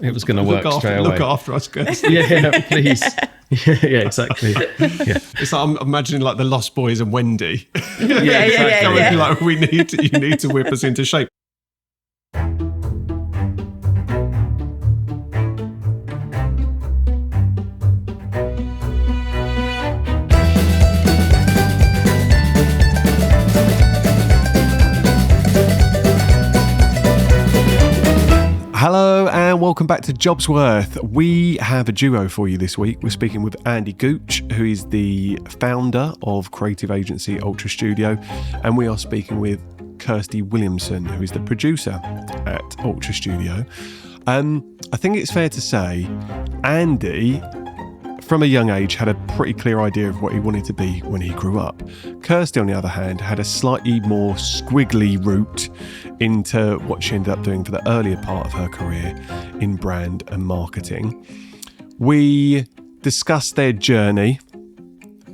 it was going to work straight away. Look after us, Kirsty. Yeah, please. Yeah, exactly. Yeah. It's like I'm imagining like the Lost Boys and Wendy. Yeah. Like you need to whip us into shape. Hello and welcome back to JobsWorth. We have a duo for you this week. We're speaking with Andy Gooch, who is the founder of creative agency Ultra Studio, and we are speaking with Kirsty Williamson, who is the producer at Ultra Studio. I think it's fair to say Andy, from a young age, had a pretty clear idea of what he wanted to be when he grew up. Kirsty, on the other hand, had a slightly more squiggly route into what she ended up doing for the earlier part of her career in brand and marketing. We discussed their journey,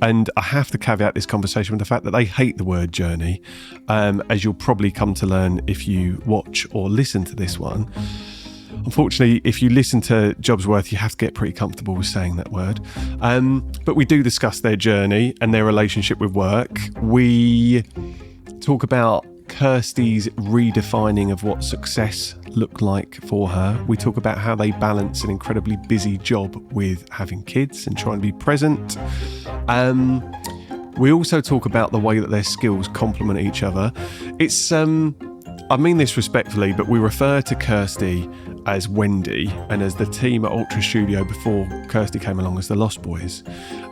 and I have to caveat this conversation with the fact that they hate the word journey, as you'll probably come to learn if you watch or listen to this one. Unfortunately, if you listen to JobsWorth, you have to get pretty comfortable with saying that word. But we do discuss their journey and their relationship with work. We talk about Kirsty's redefining of what success looked like for her. We talk about how they balance an incredibly busy job with having kids and trying to be present. We also talk about the way that their skills complement each other. It's I mean this respectfully, but we refer to Kirsty as Wendy and as the team at Ultra Studio before Kirsty came along as the Lost Boys.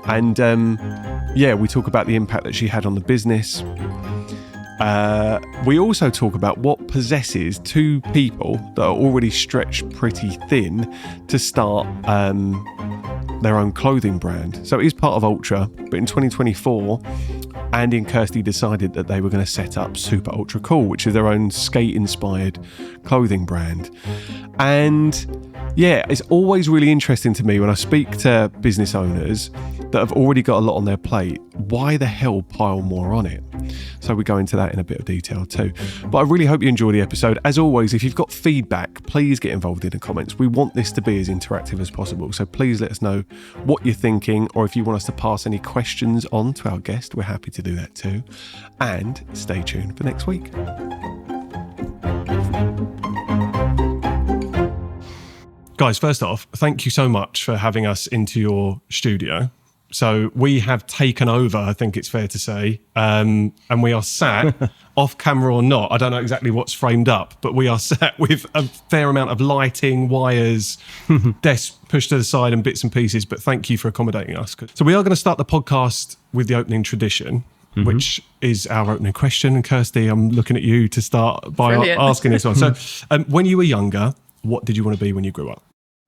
And we talk about the impact that she had on the business. We also talk about what possesses two people that are already stretched pretty thin to start their own clothing brand. So it is part of Ultra, but in 2024, Andy and Kirsty decided that they were going to set up Super Ultra Cool, which is their own skate-inspired clothing brand. And yeah, it's always really interesting to me when I speak to business owners that have already got a lot on their plate. Why the hell pile more on it? So we go into that in a bit of detail too. But I really hope you enjoy the episode. As always, if you've got feedback, please get involved in the comments. We want this to be as interactive as possible. So please let us know what you're thinking, or if you want us to pass any questions on to our guest, we're happy to do that too. And stay tuned for next week. Guys, first off, thank you so much for having us into your studio. So we have taken over, I think it's fair to say, and we are sat, off camera or not, I don't know exactly what's framed up, but we are sat with a fair amount of lighting, wires, desks pushed to the side and bits and pieces, but thank you for accommodating us. So we are going to start the podcast with the opening tradition, which is our opening question. And Kirsty, I'm looking at you to start by asking this one. So when you were younger, what did you want to be when you grew up?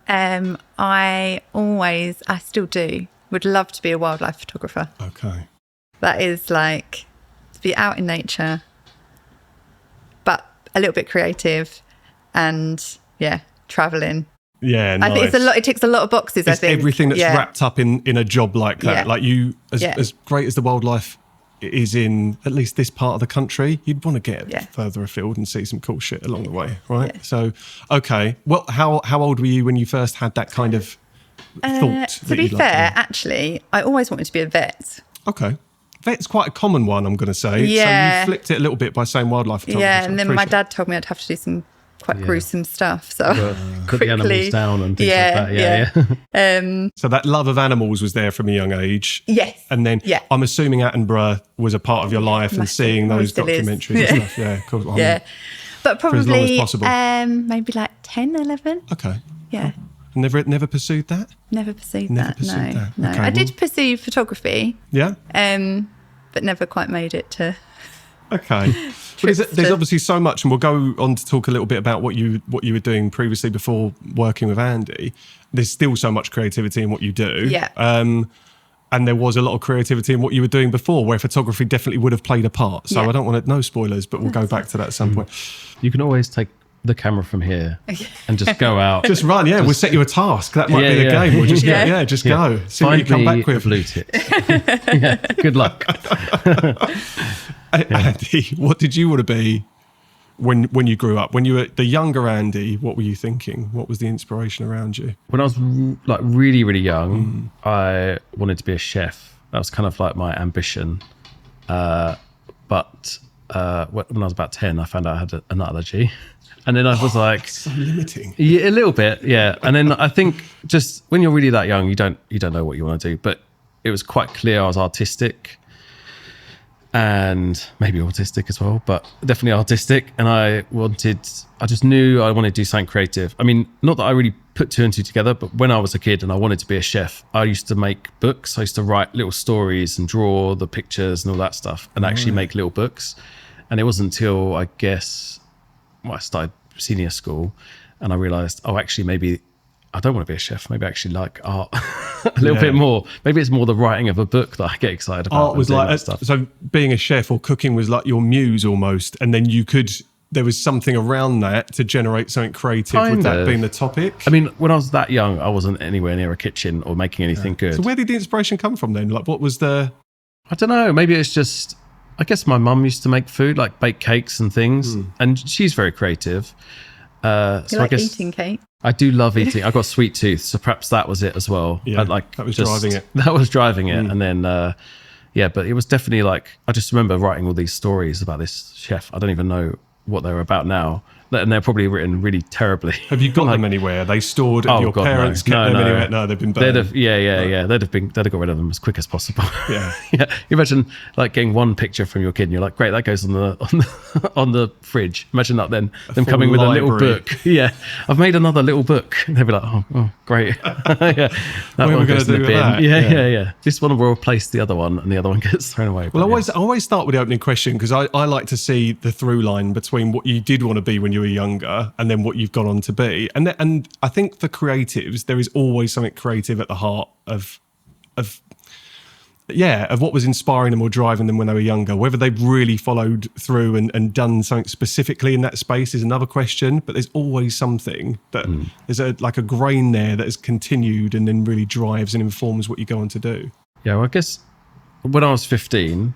I still do, would love to be a wildlife photographer. Okay. That is like to be out in nature, but a little bit creative and traveling. Yeah, nice. I think it's a lot. It ticks a lot of boxes. It's I think everything that's wrapped up in a job like that. Like you, as great as the wildlife is in at least this part of the country, you'd want to get further afield and see some cool shit along the way, right? Yeah. So, okay. Well, how old were you when you first had that kind of thought? To be fair, actually, I always wanted to be a vet. Okay. Vet's quite a common one, I'm going to say. Yeah. So you flipped it a little bit by saying wildlife photography. Yeah, and then my dad told me I'd have to do some quite gruesome stuff. So cut the animals down and things like that. Yeah. So that love of animals was there from a young age. Yes. And then I'm assuming Attenborough was a part of your life and seeing those documentaries and stuff. Yeah, cool. But probably for as long as possible. Maybe like 10, 11. Okay. Yeah. Never pursued that? Never pursued Never that. pursued that. No. Okay, I did pursue photography. Yeah. But never quite made it to. Okay. But there's obviously so much, and we'll go on to talk a little bit about what you were doing previously before working with Andy. There's still so much creativity in what you do. Yeah. And there was a lot of creativity in what you were doing before, where photography definitely would have played a part. So I don't want to, no spoilers, but we'll go back to that at some point. You can always take the camera from here and just go out. Just run, we'll set you a that might be the game. We'll just go. See what you come back with. Blue tips. Good luck. Andy, what did you want to be when you grew up? When you were the younger Andy, what were you thinking? What was the inspiration around you? When I was like really, really young, I wanted to be a chef. That was kind of like my ambition. But when I was about 10, I found out I had an allergy. And then I was like, so limiting. Yeah, a little bit, yeah. And then I think just when you're really that young, you don't know what you want to do. But it was quite clear I was artistic. And maybe autistic as well, but definitely artistic. And I just knew I wanted to do something creative. I mean, not that I really put two and two together, but when I was a kid and I wanted to be a chef, I used to make books. I used to write little stories and draw the pictures and all that stuff and actually make little books. And it wasn't until I started senior school and I realized, actually, maybe I don't want to be a chef. Maybe I actually like art a little bit more. Maybe it's more the writing of a book that I get excited about. Art was like, so being a chef or cooking was like your muse almost. And then there was something around that to generate something creative with that being the topic. I mean, when I was that young, I wasn't anywhere near a kitchen or making anything good. So where did the inspiration come from then? Like what was the... I don't know. Maybe it's just, I guess my mum used to make food, like bake cakes and things. And she's very creative. I guess eating cake. I do love eating. I've got a sweet tooth, so perhaps that was it as well. Yeah, that was driving it. That was driving it. And then, but it was definitely like, I just remember writing all these stories about this chef. I don't even know what they were about now. And they're probably written really terribly. Have you got them anywhere? Are they stored at your parents? No. Kept them anywhere? No, they've been burned. They'd have got rid of them as quick as possible. Yeah. You imagine like getting one picture from your kid and you're like, great, that goes on the fridge. Imagine that then, them coming with a little book. Yeah. I've made another little book. And they'd be like, oh great. That one goes in the bin. Yeah. This one will replace the other one and the other one gets thrown away. Well, I always start with the opening question because I like to see the through line between what you did want to be when you were younger and then what you've gone on to be. And I think for creatives, there is always something creative at the heart of what was inspiring them or driving them when they were younger. Whether they've really followed through and done something specifically in that space is another question, but there's always something that there's a grain there that has continued and then really drives and informs what you go on to do. Yeah, well, I guess when I was 15,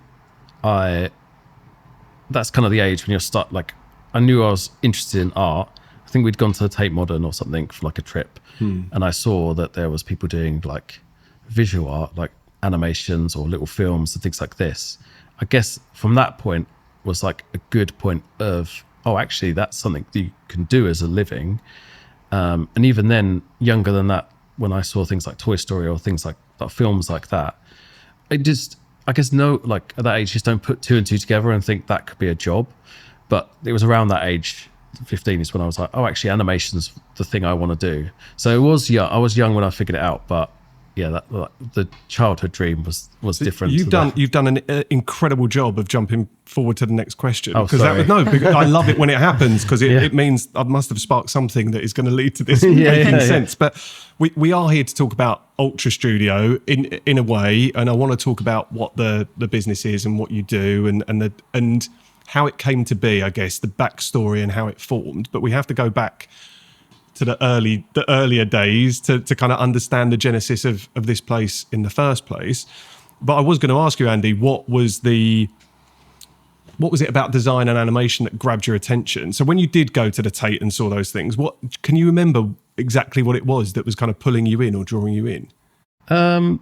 that's kind of the age when you start, like, I knew I was interested in art. I think we'd gone to the Tate Modern or something for like a trip. And I saw that there was people doing like visual art, like animations or little films and things like this. I guess from that point was like a good point of, actually that's something that you can do as a living. And even then, younger than that, when I saw things like Toy Story or things like films like that, I guess at that age, just don't put two and two together and think that could be a job. But it was around that age, 15 is when I was like, actually animation's the thing I want to do. So it was young. I was young when I figured it out, but yeah, the childhood dream was different. You've done an incredible job of jumping forward to the next question. Because I love it when it happens because it means I must have sparked something that is going to lead to this making sense. But we are here to talk about Ultra Studio in a way, and I want to talk about what the business is and what you do and how it came to be, I guess, the backstory and how it formed. But we have to go back to the earlier days to kind of understand the genesis of this place in the first place. But I was going to ask you, Andy, what was it about design and animation that grabbed your attention? So when you did go to the Tate and saw those things, can you remember exactly what it was that was kind of pulling you in or drawing you in? I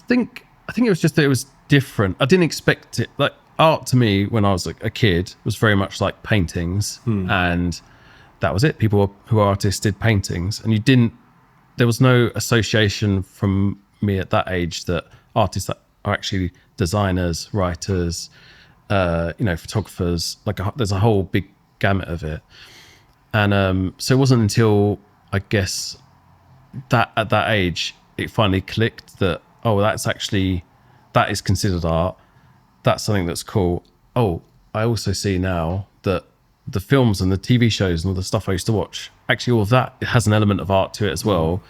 think it was just that it was different. I didn't expect it. Like, art to me when I was like a kid was very much like paintings, and that was it. People who are artists did paintings, and there was no association from me at that age that artists that are actually designers, writers, photographers. There's a whole big gamut of it, and so it wasn't until I guess that at that age it finally clicked that that is considered art. That's something that's cool. I also see now that the films and the TV shows and all the stuff I used to watch, actually all of that has an element of art to it as well.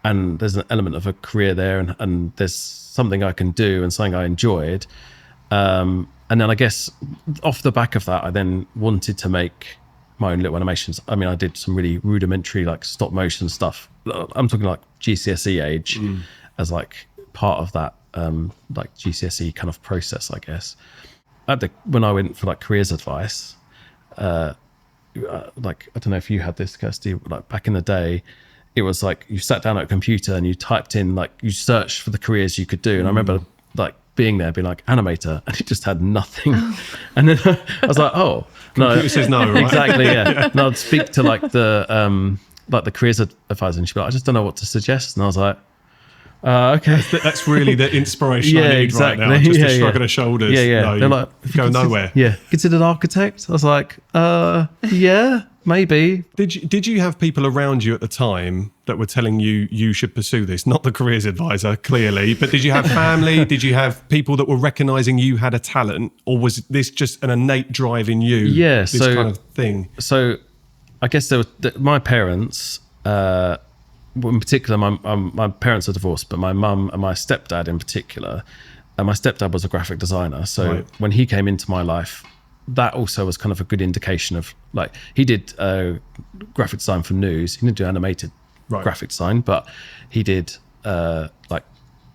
And there's an element of a career there and there's something I can do and something I enjoyed. And then I guess off the back of that, I then wanted to make my own little animations. I mean, I did some really rudimentary like stop motion stuff. I'm talking like GCSE age as like part of that like GCSE kind of process, I guess. when I went for like careers advice, like I don't know if you had this, Kirsty, like back in the day, it was like you sat down at a computer and you typed in, like you searched for the careers you could do. And I remember like being there, being like animator, and it just had nothing. And then I was like, oh no, Computer says no, right? exactly, yeah. And I'd speak to like the careers advisor, and she'd be like, I just don't know what to suggest. And I was like, okay. That's really the inspiration I need exactly. right now. Just a shrug of the shoulders. Yeah. No, They're like, go nowhere. Yeah. Considered architect? I was like, yeah, maybe. Did you have people around you at the time that were telling you should pursue this? Not the careers advisor, clearly, but did you have family? Did you have people that were recognizing you had a talent, or was this just an innate drive in you? Yeah, this kind of thing. So I guess there was my parents, in particular, my parents are divorced, but my mum and my stepdad in particular, and my stepdad was a graphic designer. So Right. when he came into my life, that also was kind of a good indication of, like, he did graphic design for news. He didn't do animated Right. graphic design, but he did like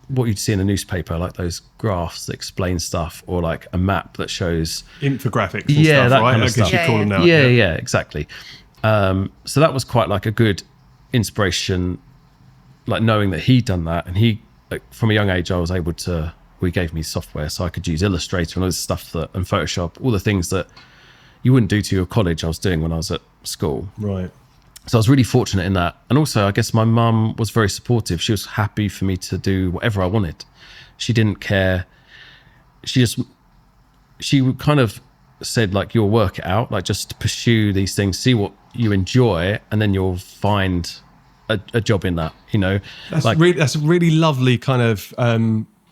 what you'd see in a newspaper, like those graphs that explain stuff, or like a map that shows Infographics and Yeah, stuff, that right? kind of I guess stuff. you call them now. yeah, exactly. So that was quite like a good inspiration, like knowing that he'd done that, and he, like, from a young age, I was able to. He gave me software so I could use Illustrator and all this stuff and Photoshop, all the things that you wouldn't do to your college. I was doing when I was at school. Right. So I was really fortunate in that, and also I guess my mum was very supportive. She was happy for me to do whatever I wanted. She didn't care. She kind of said, like, you'll work it out, like, just pursue these things, see what you enjoy, and then you'll find a job in that, you know. That's like, that's a really lovely kind of.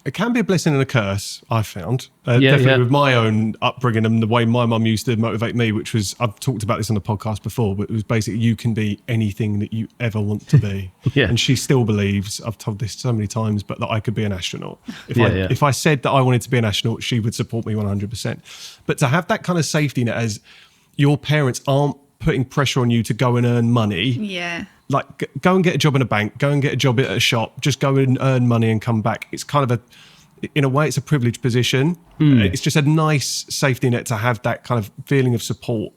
It can be a blessing and a curse, I found. Yeah, Definitely yeah. with my own upbringing and the way my mum used to motivate me, which was, I've talked about this on the podcast before, but it was basically, you can be anything that you ever want to be. Yeah. And she still believes, I've told this so many times, but that I could be an astronaut. Yeah. If I said that I wanted to be an astronaut, she would support me 100%. But to have that kind of safety net, as your parents aren't putting pressure on you to go and earn money. Yeah. Like, go and get a job in a bank, go and get a job at a shop, just go and earn money and come back. It's kind of in a way, it's a privileged position. It's just a nice safety net to have that kind of feeling of support.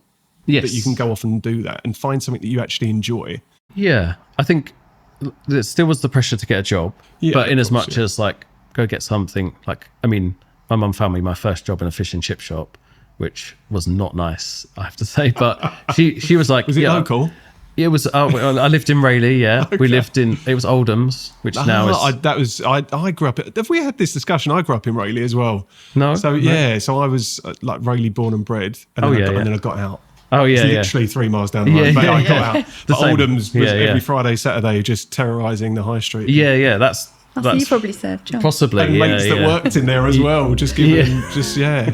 yes. That you can go off and do that and find something that you actually enjoy. Yeah, I think there still was the pressure to get a job, Yeah, but in of as course, much yeah. as, like, go get something, like, I mean, my mum found me my first job in a fish and chip shop, which was not nice, I have to say, but she was like, Was it yeah, local? It was. I lived in Rayleigh. Yeah, we lived in. It was Oldham's, which now is. I grew up. Have we had this discussion? I grew up in Rayleigh as well. No. So yeah, so I was like Rayleigh born and bred, and then I got out. Oh yeah, It's yeah. literally 3 miles down the road, but I got out. But same. Oldham's was Yeah, every yeah. Friday, Saturday, just terrorising the high street. Yeah. That's So you probably served John. possibly. And mates that worked in there as well, just giving, Yeah.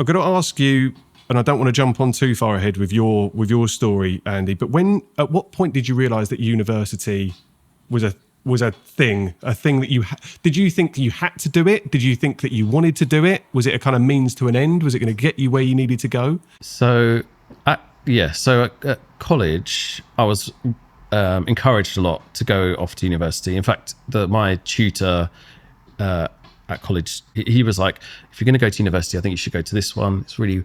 I've got to ask you, and I don't want to jump on too far ahead with your story, Andy, but at what point did you realise that university was a thing that you did you think you had to do it? Did you think that you wanted to do it? Was it a kind of means to an end? Was it going to get you where you needed to go? So at college, I was encouraged a lot to go off to university. In fact, my tutor at college, he was like, if you're going to go to university, I think you should go to this one. It's really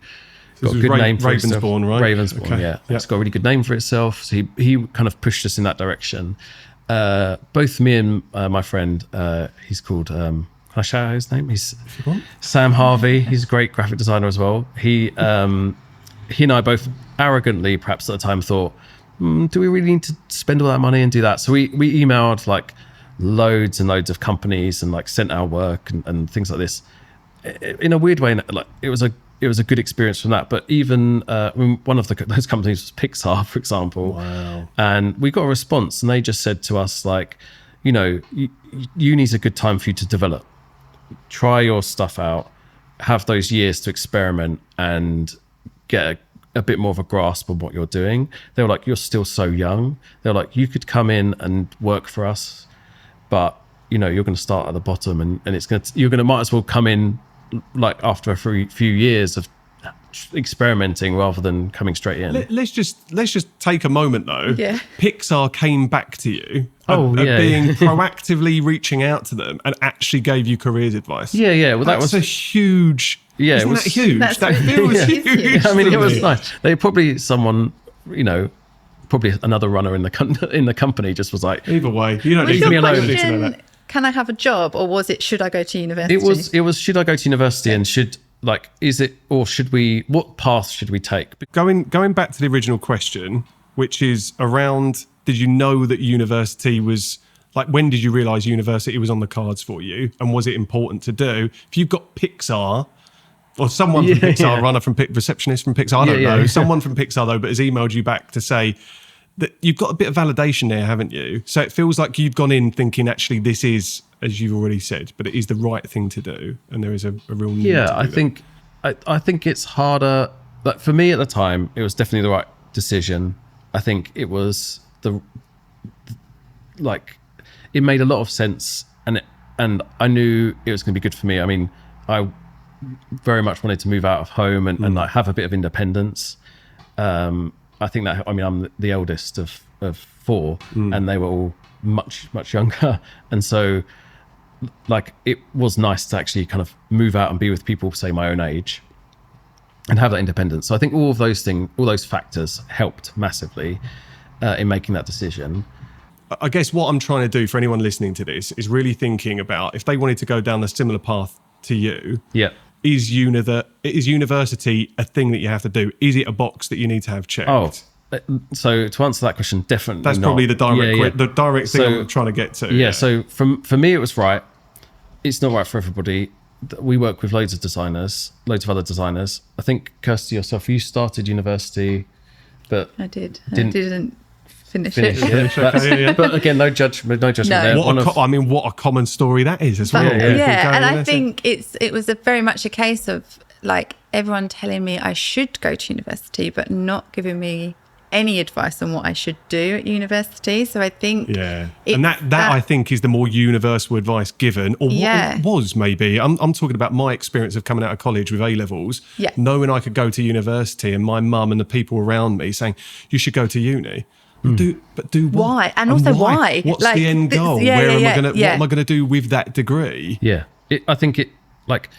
got a was good name for itself. Ravensbourne, right? Ravensbourne, Okay. yeah. Yeah. It's got a really good name for itself. So he kind of pushed us in that direction. Both me and my friend, he's called, can I shout out his name? He's Sam Harvey. He's a great graphic designer as well. He and I both arrogantly, perhaps at the time, thought, do we really need to spend all that money and do that? So we emailed like loads and loads of companies and like sent our work and things like this. In a weird way, like it was a good experience from that. But even one of those companies was Pixar, for example. Wow. And we got a response, and they just said to us, like, uni's a good time for you to develop. Try your stuff out, have those years to experiment and get a bit more of a grasp on what you're doing. They were like, you're still so young. They're like, you could come in and work for us, but you're going to start at the bottom, and it's might as well come in like after a few years of experimenting rather than coming straight in. Let's just take a moment though. Yeah. Pixar came back to you being proactively reaching out to them and actually gave you careers advice. Yeah. Well, That's a huge. Yeah, isn't that huge? That's That really feels huge. huge. I mean, to it was me. nice. They probably probably another runner in the company just was like, Either way, you don't Was need Leave your me alone. you don't need to know question, that. can I have a job, or was it should I go to university? it was should I go to university and is it, or should we, what path should we take? Going back to the original question, which is around, did you know that university was, like, when did you realise university was on the cards for you, and was it important to do? If you've got Pixar, or someone from Pixar, runner from receptionist from Pixar, I don't know, someone from Pixar though, but has emailed you back to say that you've got a bit of validation there, haven't you? So it feels like you've gone in thinking, actually, this is, as you've already said, but it is the right thing to do, and there is a real need to do I think I think it's harder. Like for me at the time, it was definitely the right decision. I think it was it made a lot of sense, and I knew it was going to be good for me. I mean, I very much wanted to move out of home and like have a bit of independence. I think that, I mean, I'm the eldest of four, and they were all much younger, and so like it was nice to actually kind of move out and be with people, say, my own age, and have that independence. So I think all of those things, all those factors helped massively in making that decision. I guess what I'm trying to do for anyone listening to this is really thinking about if they wanted to go down a similar path to you. Yeah. Is university a thing that you have to do? Is it a box that you need to have checked? Oh, so to answer that question, definitely That's not. probably the direct the direct thing So- I'm trying to get to. Yeah. So for me, it was right. It's not right for everybody. We work with loads of designers, loads of other designers. I think, Kirsty, yourself, you started university, but I did. Didn't I didn't finish finish it. it. But again, no judgment No. there. What a common story that is as well. But, Yeah. yeah, and I That's it. think it was very much a case of like everyone telling me I should go to university, but not giving me any advice on what I should do at university. So I think Yeah, it's and that I think is the more universal advice given, or what Yeah. it was maybe. I'm talking about my experience of coming out of college with A levels, Yeah. knowing I could go to university, and my mum and the people around me saying you should go to uni. Do what? Why? And also why? What's Like, the end this- goal? yeah, Where yeah, am I yeah, gonna? yeah. What am I gonna do with that degree? Yeah. I think it, like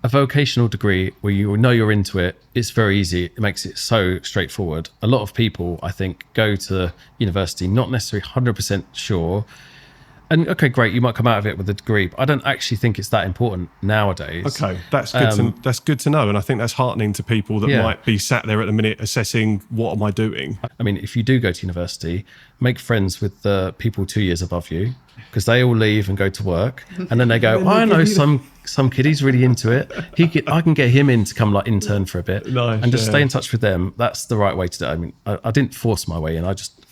a vocational degree where you know you're into it, it's very easy. It makes it so straightforward. A lot of people, I think, go to university not necessarily 100% sure. And okay, great, you might come out of it with a degree, but I don't actually think it's that important nowadays. Okay, that's good. That's good to know, and I think that's heartening to people that Yeah. might be sat there at the minute assessing what am I doing. I mean, if you do go to university, make friends with the people 2 years above you, because they all leave and go to work, and then they go, oh, I know some kid, he's really into it. I can get him in to come like intern for a bit, Nice, and just yeah. stay in touch with them. That's the right way to do it. I mean, I didn't force my way in.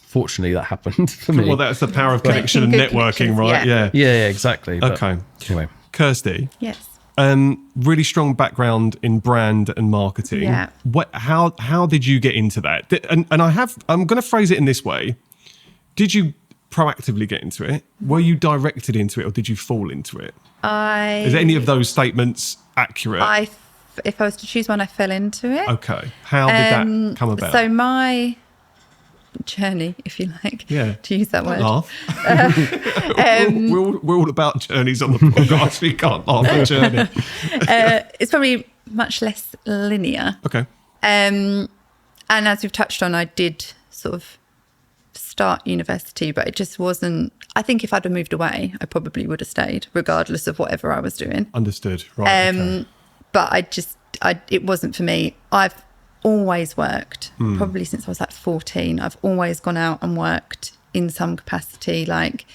Fortunately, that happened for me. Well, that's the power of connection and Good networking, connections, right? yeah. yeah, exactly. But Okay. Anyway, Kirsty, Yes. really strong background in brand and marketing. Yeah. How did you get into that? I'm going to phrase it in this way. Did you proactively get into it? Were you directed into it, or did you fall into it? Is any of those statements accurate? If I was to choose one, I fell into it. Okay. How did that come about? So my journey, if you like, to use that word. Laugh. We're all about journeys on the podcast. We can't laugh at journey. It's probably much less linear. Okay. And as we've touched on, I did sort of start university, but it just wasn't. I think if I'd have moved away, I probably would have stayed, regardless of whatever I was doing. Understood. Right. Okay. But it wasn't for me. I've always worked, probably since I was like 14. I've always gone out and worked in some capacity, like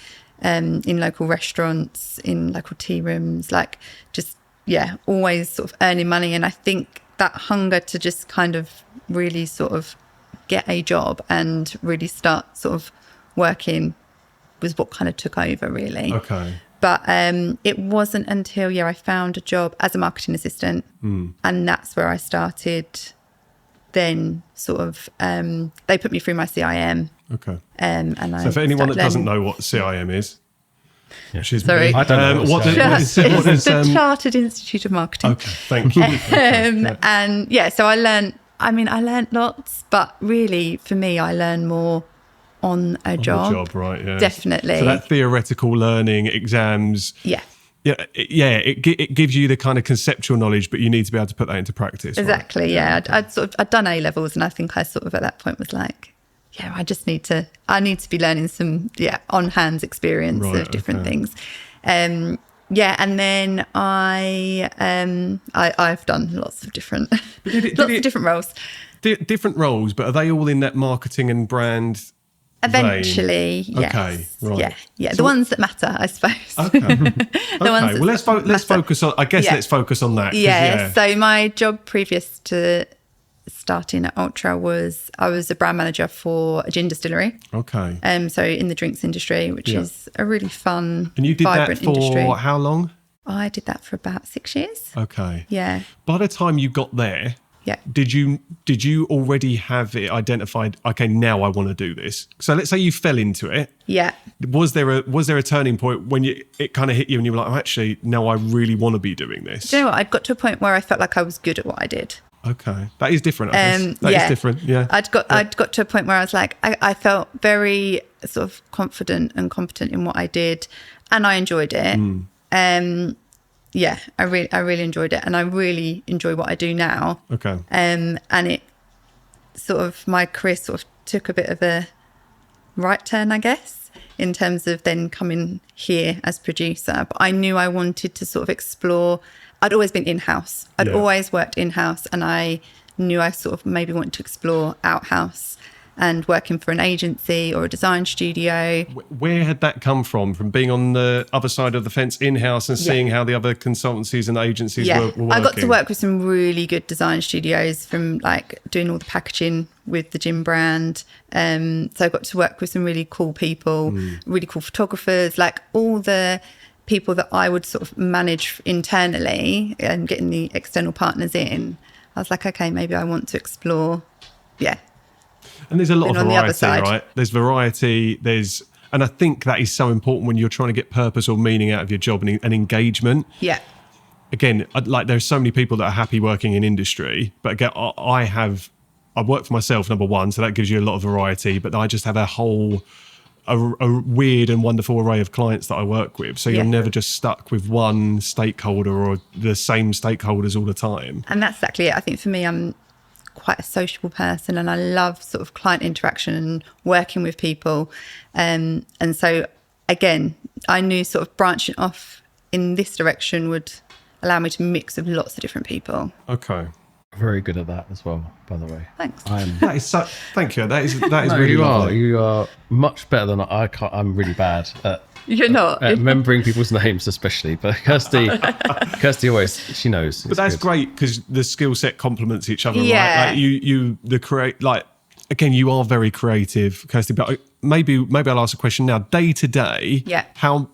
in local restaurants, in local tea rooms, like just, yeah, always sort of earning money. And I think that hunger to just kind of really sort of get a job and really start sort of working was what kind of took over, really. Okay. But it wasn't until, I found a job as a marketing assistant, and that's where I started. Then sort of, they put me through my CIM. Okay. And So for anyone that doesn't know what CIM is, Which is Sorry. brilliant. I don't know. It's the Chartered Institute of Marketing. Okay, thank you. And yeah, so I learned lots, but really for me, I learn more on a job. On the job, right? Yeah, definitely. So that theoretical learning, exams. Yeah. It gives you the kind of conceptual knowledge, but you need to be able to put that into practice. Exactly. Right? Yeah. I'd done A levels, and I think I sort of at that point was like, yeah, I need to be learning some on hands experience of different things. And then I've done lots of different different roles. Different roles, but are they all in that marketing and brand? Eventually, yes. Okay, right. Yeah. So the ones that matter, I suppose. Okay. Well, let's focus on. I guess let's focus on that. Yeah. So my job previous to starting at Ultra I was a brand manager for a gin distillery. Okay. So in the drinks industry, which is a really fun, and you did vibrant that for industry. How long? I did that for about 6 years. Okay. Yeah. By the time you got there, yeah, did you already have it identified? Okay, now I want to do this. So let's say you fell into it. Yeah. Was there a turning point when it kind of hit you and you were like, oh, actually, now I really want to be doing this? Do you know what? I'd got to a point where I felt like I was good at what I did. Okay, that is different. I guess. That is different. Yeah. I'd got to a point where I was like, I felt very sort of confident and competent in what I did, and I enjoyed it. Yeah, I really enjoyed it, and I really enjoy what I do now. Okay. And it sort of, my career sort of took a bit of a right turn, I guess, in terms of then coming here as producer. But I knew I wanted to sort of explore. I'd always been in-house. I'd always worked in-house, and I knew I sort of maybe wanted to explore out-house and working for an agency or a design studio. Where had that come from being on the other side of the fence in-house and seeing how the other consultancies and agencies were working? I got to work with some really good design studios, from like doing all the packaging with the gin brand. So I got to work with some really cool people, really cool photographers, like all the people that I would sort of manage internally and getting the external partners in. I was like, okay, maybe I want to explore, And there's a lot of on the other variety, side. right? There's variety. And I think that is so important when you're trying to get purpose or meaning out of your job and engagement. Yeah. Again, like there's so many people that are happy working in industry, but again, I work for myself, number one, so that gives you a lot of variety. But I just have a weird and wonderful array of clients that I work with. So you're never just stuck with one stakeholder or the same stakeholders all the time. And that's exactly it. I think for me, I'm quite a sociable person, and I love sort of client interaction and working with people. And so again, I knew sort of branching off in this direction would allow me to mix with lots of different people. Okay. Very good at that as well, by the way. Thanks. That is so. Thank you. That is No, really you lovely. You are much better than I. I'm really bad at You're not. remembering people's names, especially. But Kirsty always, she knows. But that's great because the skill set complements each other, Yeah. right? Like again, you are very creative, Kirsty. But maybe I'll ask a question now. Day to day, how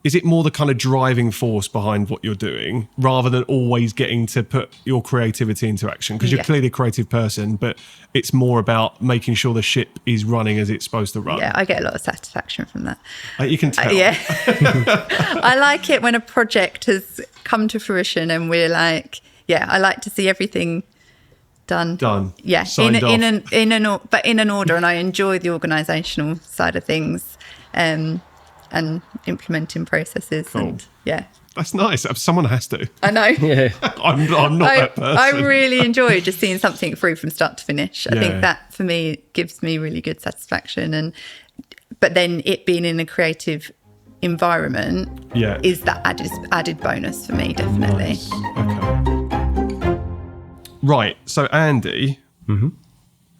is it more the kind of driving force behind what you're doing rather than always getting to put your creativity into action? Because you're clearly a creative person, but it's more about making sure the ship is running as it's supposed to run. Yeah, I get a lot of satisfaction from that. You can tell. Yeah. I like it when a project has come to fruition and we're like, I like to see everything done. Yeah, Signed off. in an order, and I enjoy the organisational side of things. And implementing processes. Cool. And That's nice. Someone has to. I know. Yeah. I'm not that person. I really enjoy just seeing something through from start to finish. I think that for me gives me really good satisfaction. But then it being in a creative environment is that added bonus for me, definitely. Nice. Okay. Right. So Andy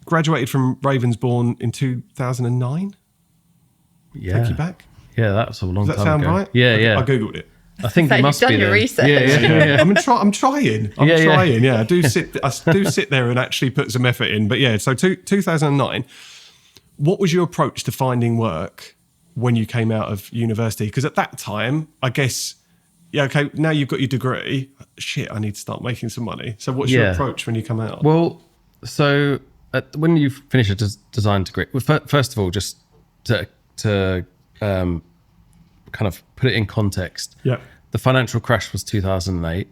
graduated from Ravensbourne in 2009. Yeah. Take you back. Yeah, that was a long time ago. Does that sound right? Yeah. I googled it. I think So it must you've be done your there. research. Yeah. I'm trying. I'm Yeah. trying. Yeah, I do sit there and actually put some effort in. But yeah, so 2009. What was your approach to finding work when you came out of university? Because at that time, I guess, okay, now you've got your degree. Shit, I need to start making some money. So what's your approach when you come out? Well, so when you finish a design degree, well, first of all, just to kind of put it in context. Yeah. The financial crash was 2008.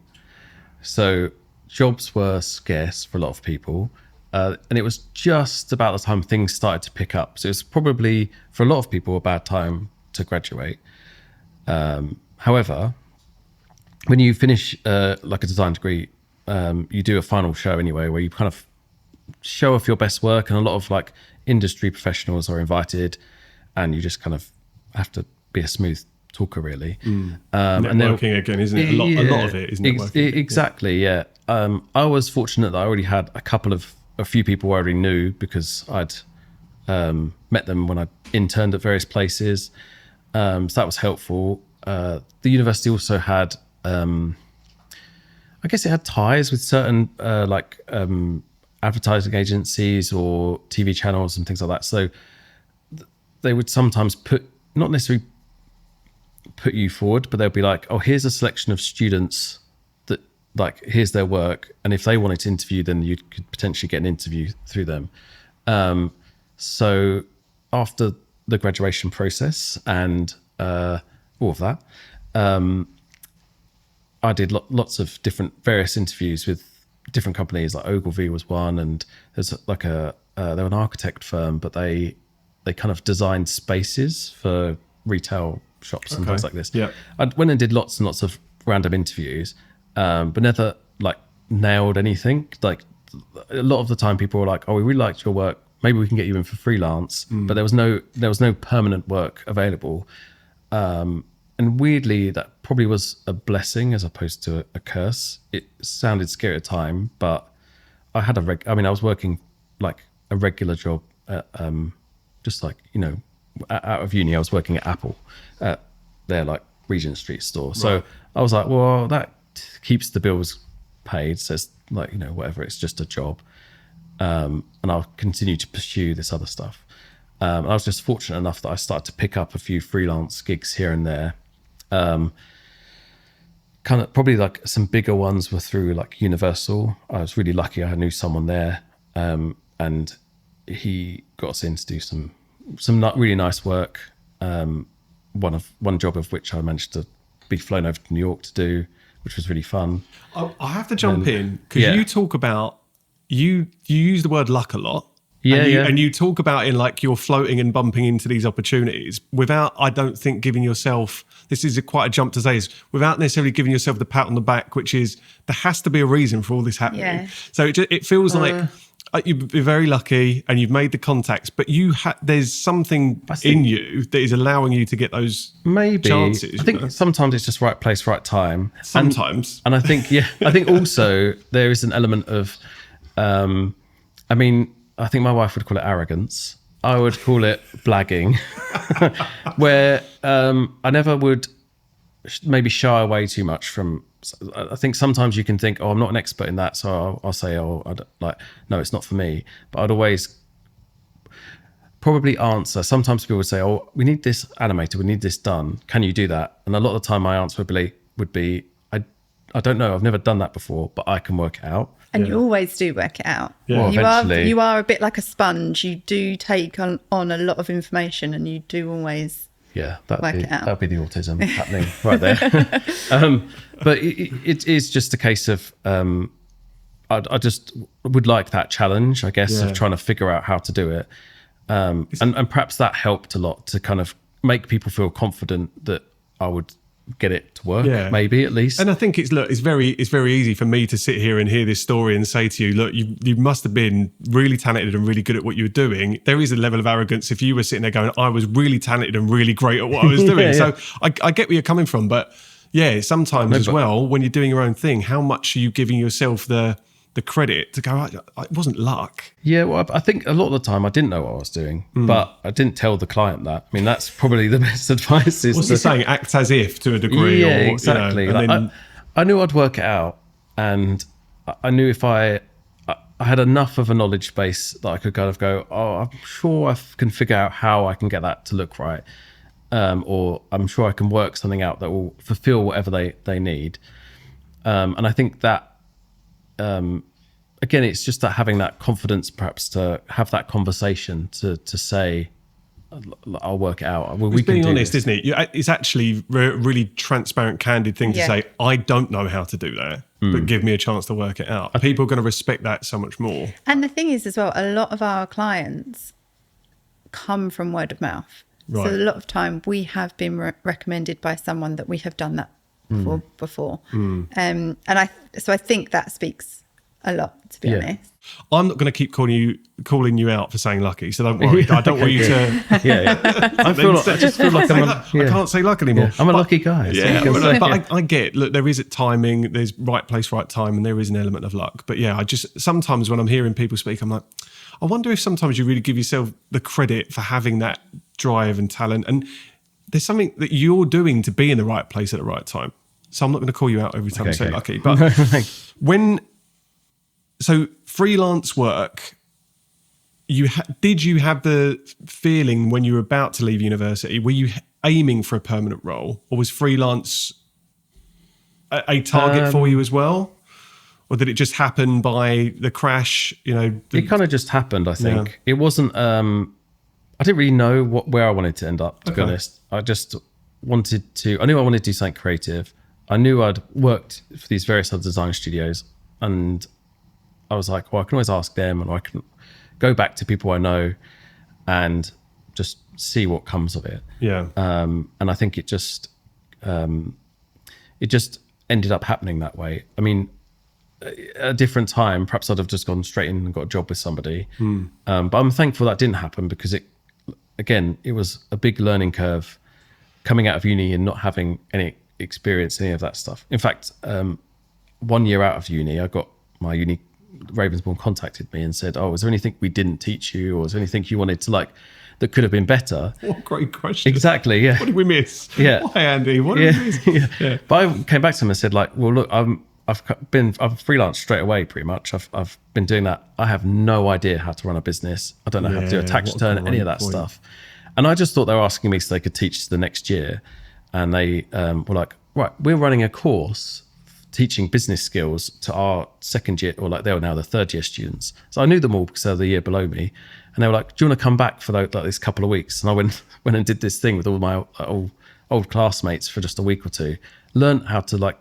So jobs were scarce for a lot of people. And it was just about the time things started to pick up. So it was probably, for a lot of people, a bad time to graduate. However, when you finish like a design degree, you do a final show anyway, where you kind of show off your best work, and a lot of like industry professionals are invited, and you just kind of have to be a smooth talker, really. Networking again, isn't it? A lot of it is networking. Exactly, yeah. I was fortunate that I already had a few people I already knew, because I'd met them when I interned at various places. So that was helpful. The university also had, I guess it had ties with certain advertising agencies or TV channels and things like that. So they would sometimes not necessarily put you forward, but they'll be like, oh, here's a selection of students that, like, here's their work. And if they wanted to interview, then you could potentially get an interview through them. So after the graduation process and all of that, I did lots of various interviews with different companies. Like Ogilvy was one, and there's like they were an architect firm, but they kind of designed spaces for retail shops and things like this. Yeah, I went and did lots and lots of random interviews, but never like nailed anything. Like a lot of the time, people were like, "Oh, we really liked your work. Maybe we can get you in for freelance." But there was no permanent work available. And weirdly, that probably was a blessing as opposed to a curse. It sounded scary at the time, but I had I was working like a regular job at, just like, out of uni, I was working at Apple at their like Regent Street store. So I was like, well, that keeps the bills paid. So it's like, whatever, it's just a job. And I'll continue to pursue this other stuff. I was just fortunate enough that I started to pick up a few freelance gigs here and there. Kind of probably like some bigger ones were through like Universal. I was really lucky. I knew someone there, and he got us in to do some really nice work. One job of which I managed to be flown over to New York to do, which was really fun. I have to jump in because you talk about you use the word luck a lot. And you talk about in like you're floating and bumping into these opportunities without, I don't think, giving yourself, this is quite a jump to say, is without necessarily giving yourself the pat on the back, which is there has to be a reason for all this happening. Yeah. So it feels like you've been very lucky and you've made the contacts, but there's something in you that is allowing you to get those chances. I think sometimes it's just right place, right time. Sometimes. And I think also there is an element of, I think my wife would call it arrogance. I would call it blagging, where I never would maybe shy away too much from. I think sometimes you can think, oh, I'm not an expert in that, so I'll say, oh, no, it's not for me. But I'd always probably answer. Sometimes people would say, oh, we need this animated, we need this done. Can you do that? And a lot of the time my answer would be I don't know, I've never done that before, but I can work it out. And you always do work it out. Yeah. Well, you are a bit like a sponge. You do take on a lot of information, and you do always work it out. That'd be the autism happening right there. But it is just a case of I just would like that challenge, I guess, of trying to figure out how to do it. And perhaps that helped a lot to kind of make people feel confident that I would get it to work, maybe at least. And I think it's very easy for me to sit here and hear this story and say to you, look, you must have been really talented and really good at what you were doing. There is a level of arrogance if you were sitting there going, I was really talented and really great at what I was doing. So I get where you're coming from, but sometimes well, when you're doing your own thing, how much are you giving yourself the credit to go, it wasn't luck? Yeah, well, I think a lot of the time I didn't know what I was doing, but I didn't tell the client that. I mean, that's probably the best advice. What's he saying? Act as if to a degree. Yeah, exactly. I knew I'd work it out, and I knew if I had enough of a knowledge base that I could kind of go, oh, I'm sure I can figure out how I can get that to look right. Or I'm sure I can work something out that will fulfill whatever they need. And I think that, again, it's just that having that confidence, perhaps, to have that conversation to say, I'll work it out. Well, It's being honest, isn't it? It's actually a really transparent, candid thing to say, I don't know how to do that, but give me a chance to work it out. People are going to respect that so much more. And the thing is as well, a lot of our clients come from word of mouth. Right. So a lot of time we have been recommended by someone that we have done that for before. And I think that speaks a lot, to be honest. I'm not going to keep calling you out for saying lucky, so don't worry. I don't want you to. I just feel like I can't say luck anymore. I'm a lucky guy. So I get. Look, there is a timing. There's right place, right time, and there is an element of luck. But yeah, I just sometimes when I'm hearing people speak, I'm like, I wonder if sometimes you really give yourself the credit for having that drive and talent, and there's something that you're doing to be in the right place at the right time. So I'm not going to call you out every time I say lucky, but So freelance work, did you have the feeling when you were about to leave university, were you aiming for a permanent role, or was freelance a target for you as well? Or did it just happen by the crash? It kind of just happened, I think. Yeah. It wasn't, I didn't really know where I wanted to end up, to be honest. I just I knew I wanted to do something creative. I knew I'd worked for these various other design studios, and I was like, well, I can always ask them, and I can go back to people I know and just see what comes of it. Yeah. And I think it just ended up happening that way. I mean, at a different time, perhaps I'd have just gone straight in and got a job with somebody. But I'm thankful that didn't happen, because it was a big learning curve coming out of uni and not having any experience in any of that stuff. In fact, 1 year out of uni, I got my uni, Ravensbourne contacted me and said, oh, is there anything we didn't teach you, or is there anything you wanted to that could have been better? What a great question. Exactly, yeah. What did we miss? Yeah. Why, Andy? What did we miss? Yeah. But I came back to him and said, well, look, I've freelanced straight away, pretty much. I've been doing that. I have no idea how to run a business. I don't know how to do a tax return, any of that stuff. And I just thought they were asking me so they could teach the next year. And they were like, right, we're running a course teaching business skills to our second year, or they were now the third year students. So I knew them all because they were the year below me. And they were like, do you want to come back for this couple of weeks? And I went and did this thing with all my old classmates for just a week or two. Learned how to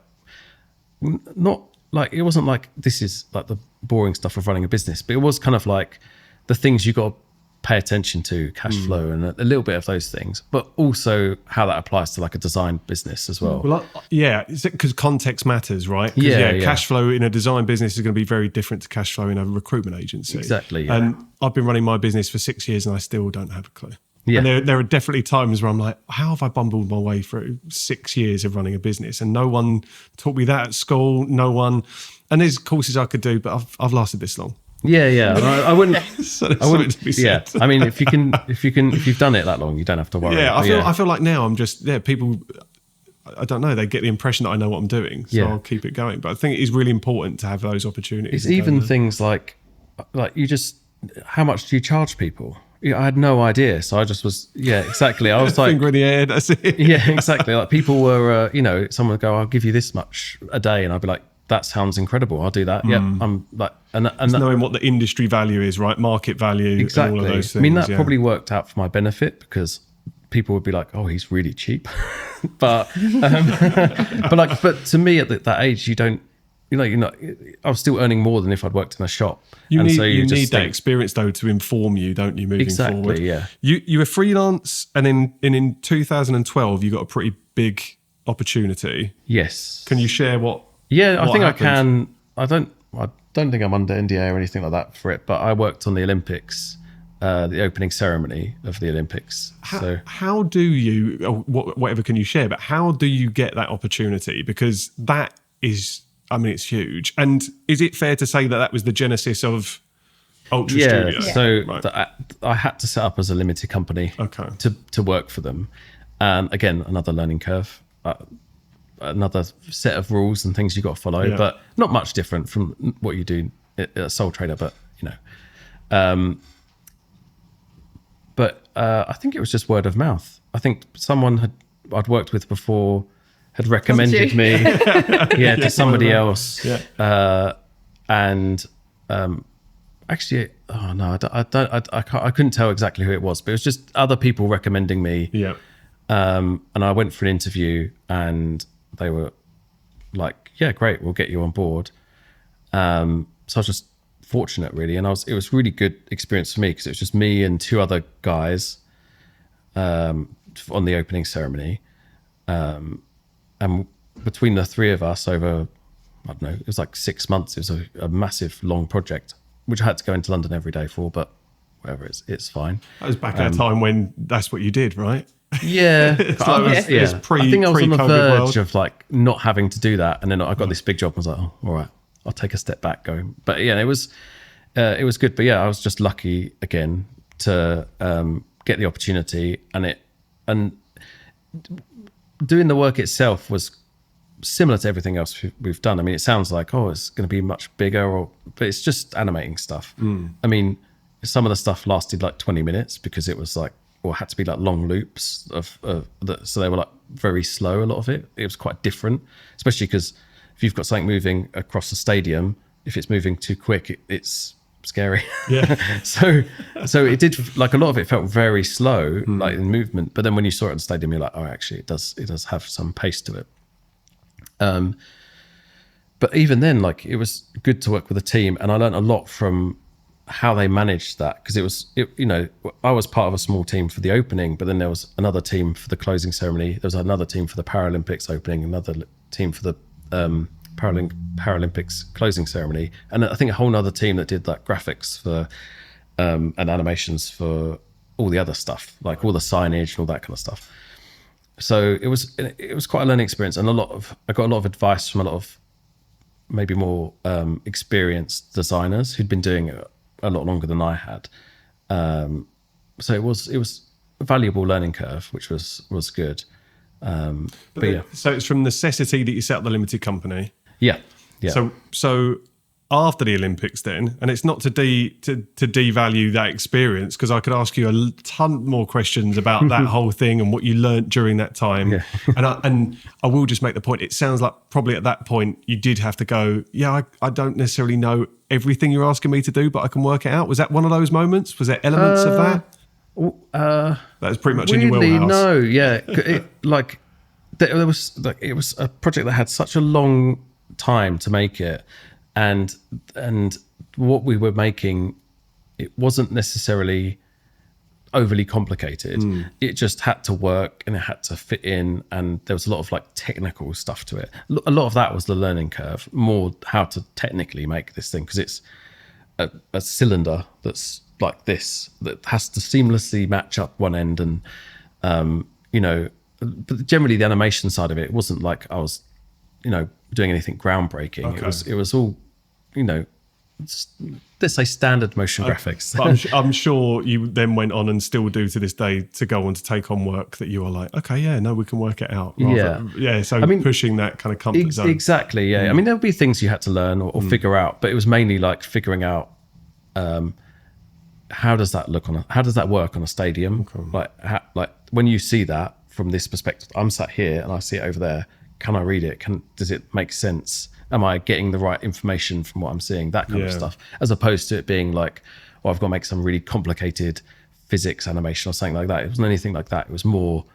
it wasn't like this is the boring stuff of running a business, but it was kind of like the things you got to pay attention to, cash flow and a little bit of those things, but also how that applies to a design business as well. Well, because context matters, right? Yeah. Cash flow in a design business is going to be very different to cash flow in a recruitment agency. Exactly. Yeah. And I've been running my business for 6 years and I still don't have a clue. Yeah. And there are definitely times where I'm like, how have I bumbled my way through 6 years of running a business? And no one taught me that at school. No one. And there's courses I could do, but I've lasted this long. Yeah. I wouldn't. So I wouldn't. To be said. Yeah. I mean, if you've done it that long, you don't have to worry. Yeah. I feel like now I'm just people. I don't know. They get the impression that I know what I'm doing, so I'll keep it going. But I think it is really important to have those opportunities. It's even things like you just, how much do you charge people? I had no idea, so I just was. Yeah, exactly. I was like, finger in the air. That's it. Yeah, exactly. People were, someone would go, "I'll give you this much a day," and I'd be like, that sounds incredible. I'll do that. Yeah, I'm like, and knowing what the industry value is, right? Market value, exactly. And all of those things. I mean, that probably worked out for my benefit, because people would be like, "Oh, he's really cheap," but to me at that age, you don't, you're not. I was still earning more than if I'd worked in a shop. You need that experience though to inform you, don't you? Moving forward, yeah. You were freelance, and in 2012, you got a pretty big opportunity. Yes. Can you share what? Yeah, I think happened? I can. I don't think I'm under NDA or anything like that for it, but I worked on the Olympics, the opening ceremony of the Olympics. How do you, whatever can you share, but how do you get that opportunity? Because that is, I mean, it's huge. And is it fair to say that was the genesis of Ultra Studio? Yeah, so I had to set up as a limited company to work for them. And again, another learning curve. Another set of rules and things you got to follow, but not much different from what you do as a sole trader. But I think it was just word of mouth. I think someone I'd worked with before had recommended me, to somebody else, and actually, oh no, I couldn't tell exactly who it was, but it was just other people recommending me. Yeah. And I went for an interview, and they were like, "Yeah, great, we'll get you on board." So I was just fortunate, really, and it was really good experience for me because it was just me and two other guys on the opening ceremony, and between the three of us over, I don't know, it was like 6 months. It was a massive, long project, which I had to go into London every day for, but whatever, it's fine. That was back at a time when that's what you did, right? Yeah, it's I think I was on the pre-COVID verge world. of like not having to do that, and then I got this big job. And I was like, oh, all right, I'll take a step back, going. But yeah, it was good. But yeah, I was just lucky again to get the opportunity, and doing the work itself was similar to everything else we've done. I mean, it sounds like, oh, it's going to be much bigger, but it's just animating stuff. I mean, some of the stuff lasted like 20 minutes because it was like, or had to be like long loops so they were like very slow. A lot of it was quite different, especially because if you've got something moving across the stadium, if it's moving too quick, it's scary. Yeah. so it did, like, a lot of it felt very slow, like in movement. But then when you saw it in the stadium, you're like, oh, actually, it does have some pace to it. But even then, like, it was good to work with a team, and I learned a lot from how they managed that, because I was part of a small team for the opening, but then there was another team for the closing ceremony. There was another team for the Paralympics opening, another team for the Paralympics closing ceremony, and I think a whole nother team that did like graphics for and animations for all the other stuff, like all the signage and all that kind of stuff. So it was quite a learning experience, and I got a lot of advice from a lot of maybe more experienced designers who'd been doing it a lot longer than I had. So it was a valuable learning curve, which was good. But yeah. So it's from necessity that you set up the limited company. Yeah. So after the Olympics then, and it's not to devalue that experience, because I could ask you a ton more questions about that whole thing and what you learnt during that time. Yeah. and I will just make the point, it sounds like probably at that point you did have to go, yeah, I don't necessarily know everything you're asking me to do, but I can work it out. Was that one of those moments? Was there elements of that? That was pretty much in your wheelhouse. No, yeah. It was a project that had such a long time to make it, and what we were making, it wasn't necessarily overly complicated. It just had to work and it had to fit in, and there was a lot of like technical stuff to it. A lot of that was the learning curve, more how to technically make this thing, because it's a cylinder that's like this that has to seamlessly match up one end, and but generally the animation side of it wasn't like I was doing anything groundbreaking. Okay. It was all let's say standard motion graphics. But I'm sure you then went on and still do to this day to go on to take on work that you are like, okay, yeah, no, we can work it out. So I mean, pushing that kind of comfort zone. Exactly, yeah. I mean, there would be things you had to learn or figure out, but it was mainly like figuring out how does that work on a stadium? Okay. Like when you see that from this perspective, I'm sat here and I see it over there. Can I read it? Does it make sense? Am I getting the right information from what I'm seeing? That kind of stuff, as opposed to it being like, I've got to make some really complicated physics animation or something like that. It wasn't anything like that. It was more,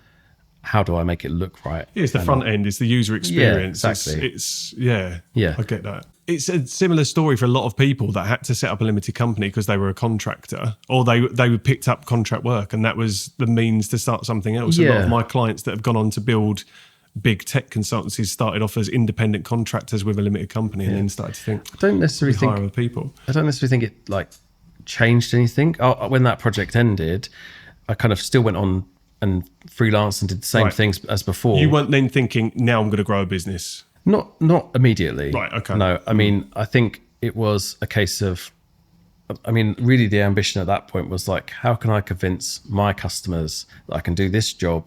how do I make it look right? Yeah, it's the front end. It's the user experience. Yeah, exactly. It's I get that. It's a similar story for a lot of people that had to set up a limited company because they were a contractor, or they picked up contract work, and that was the means to start something else. A lot of my clients that have gone on to build big tech consultancies started off as independent contractors with a limited company, and then started to think, I don't necessarily think other people. I don't necessarily think it like changed anything. When that project ended, I kind of still went on and freelanced and did the same things as before. You weren't then thinking, now I'm going to grow a business? Not immediately. Right, okay. No, I mean, I think it was a case of, really the ambition at that point was like, how can I convince my customers that I can do this job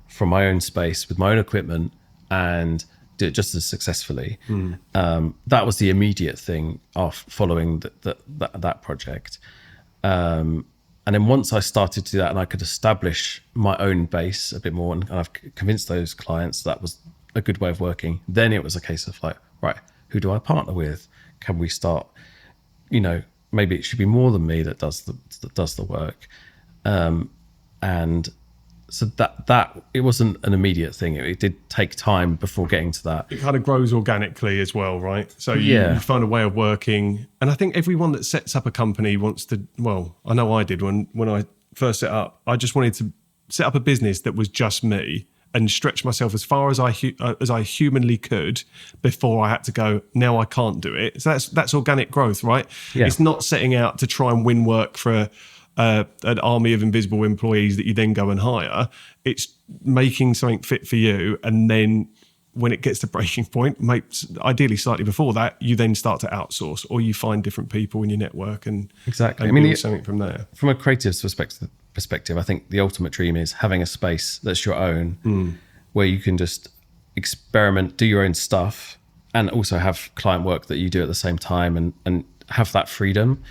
from my own space with my own equipment and do it just as successfully? That was the immediate thing of following that project. And then once I started to do that and I could establish my own base a bit more, and I've convinced those clients that was a good way of working, then it was a case of like, right, who do I partner with? Can we start, maybe it should be more than me that does the work. And so that it wasn't an immediate thing. It did take time before getting to that. It kind of grows organically as well, right? So you find a way of working. And I think everyone that sets up a company wants to, well, I know I did when I first set up. I just wanted to set up a business that was just me and stretch myself as far as I humanly could before I had to go, now I can't do it. So that's organic growth, right? Yeah. It's not setting out to try and win work for an army of invisible employees that you then go and hire. It's making something fit for you, and then when it gets to breaking point, ideally slightly before that, you then start to outsource, or you find different people in your network and exactly. And build something from there. From a creative perspective, I think the ultimate dream is having a space that's your own, where you can just experiment, do your own stuff, and also have client work that you do at the same time, and have that freedom.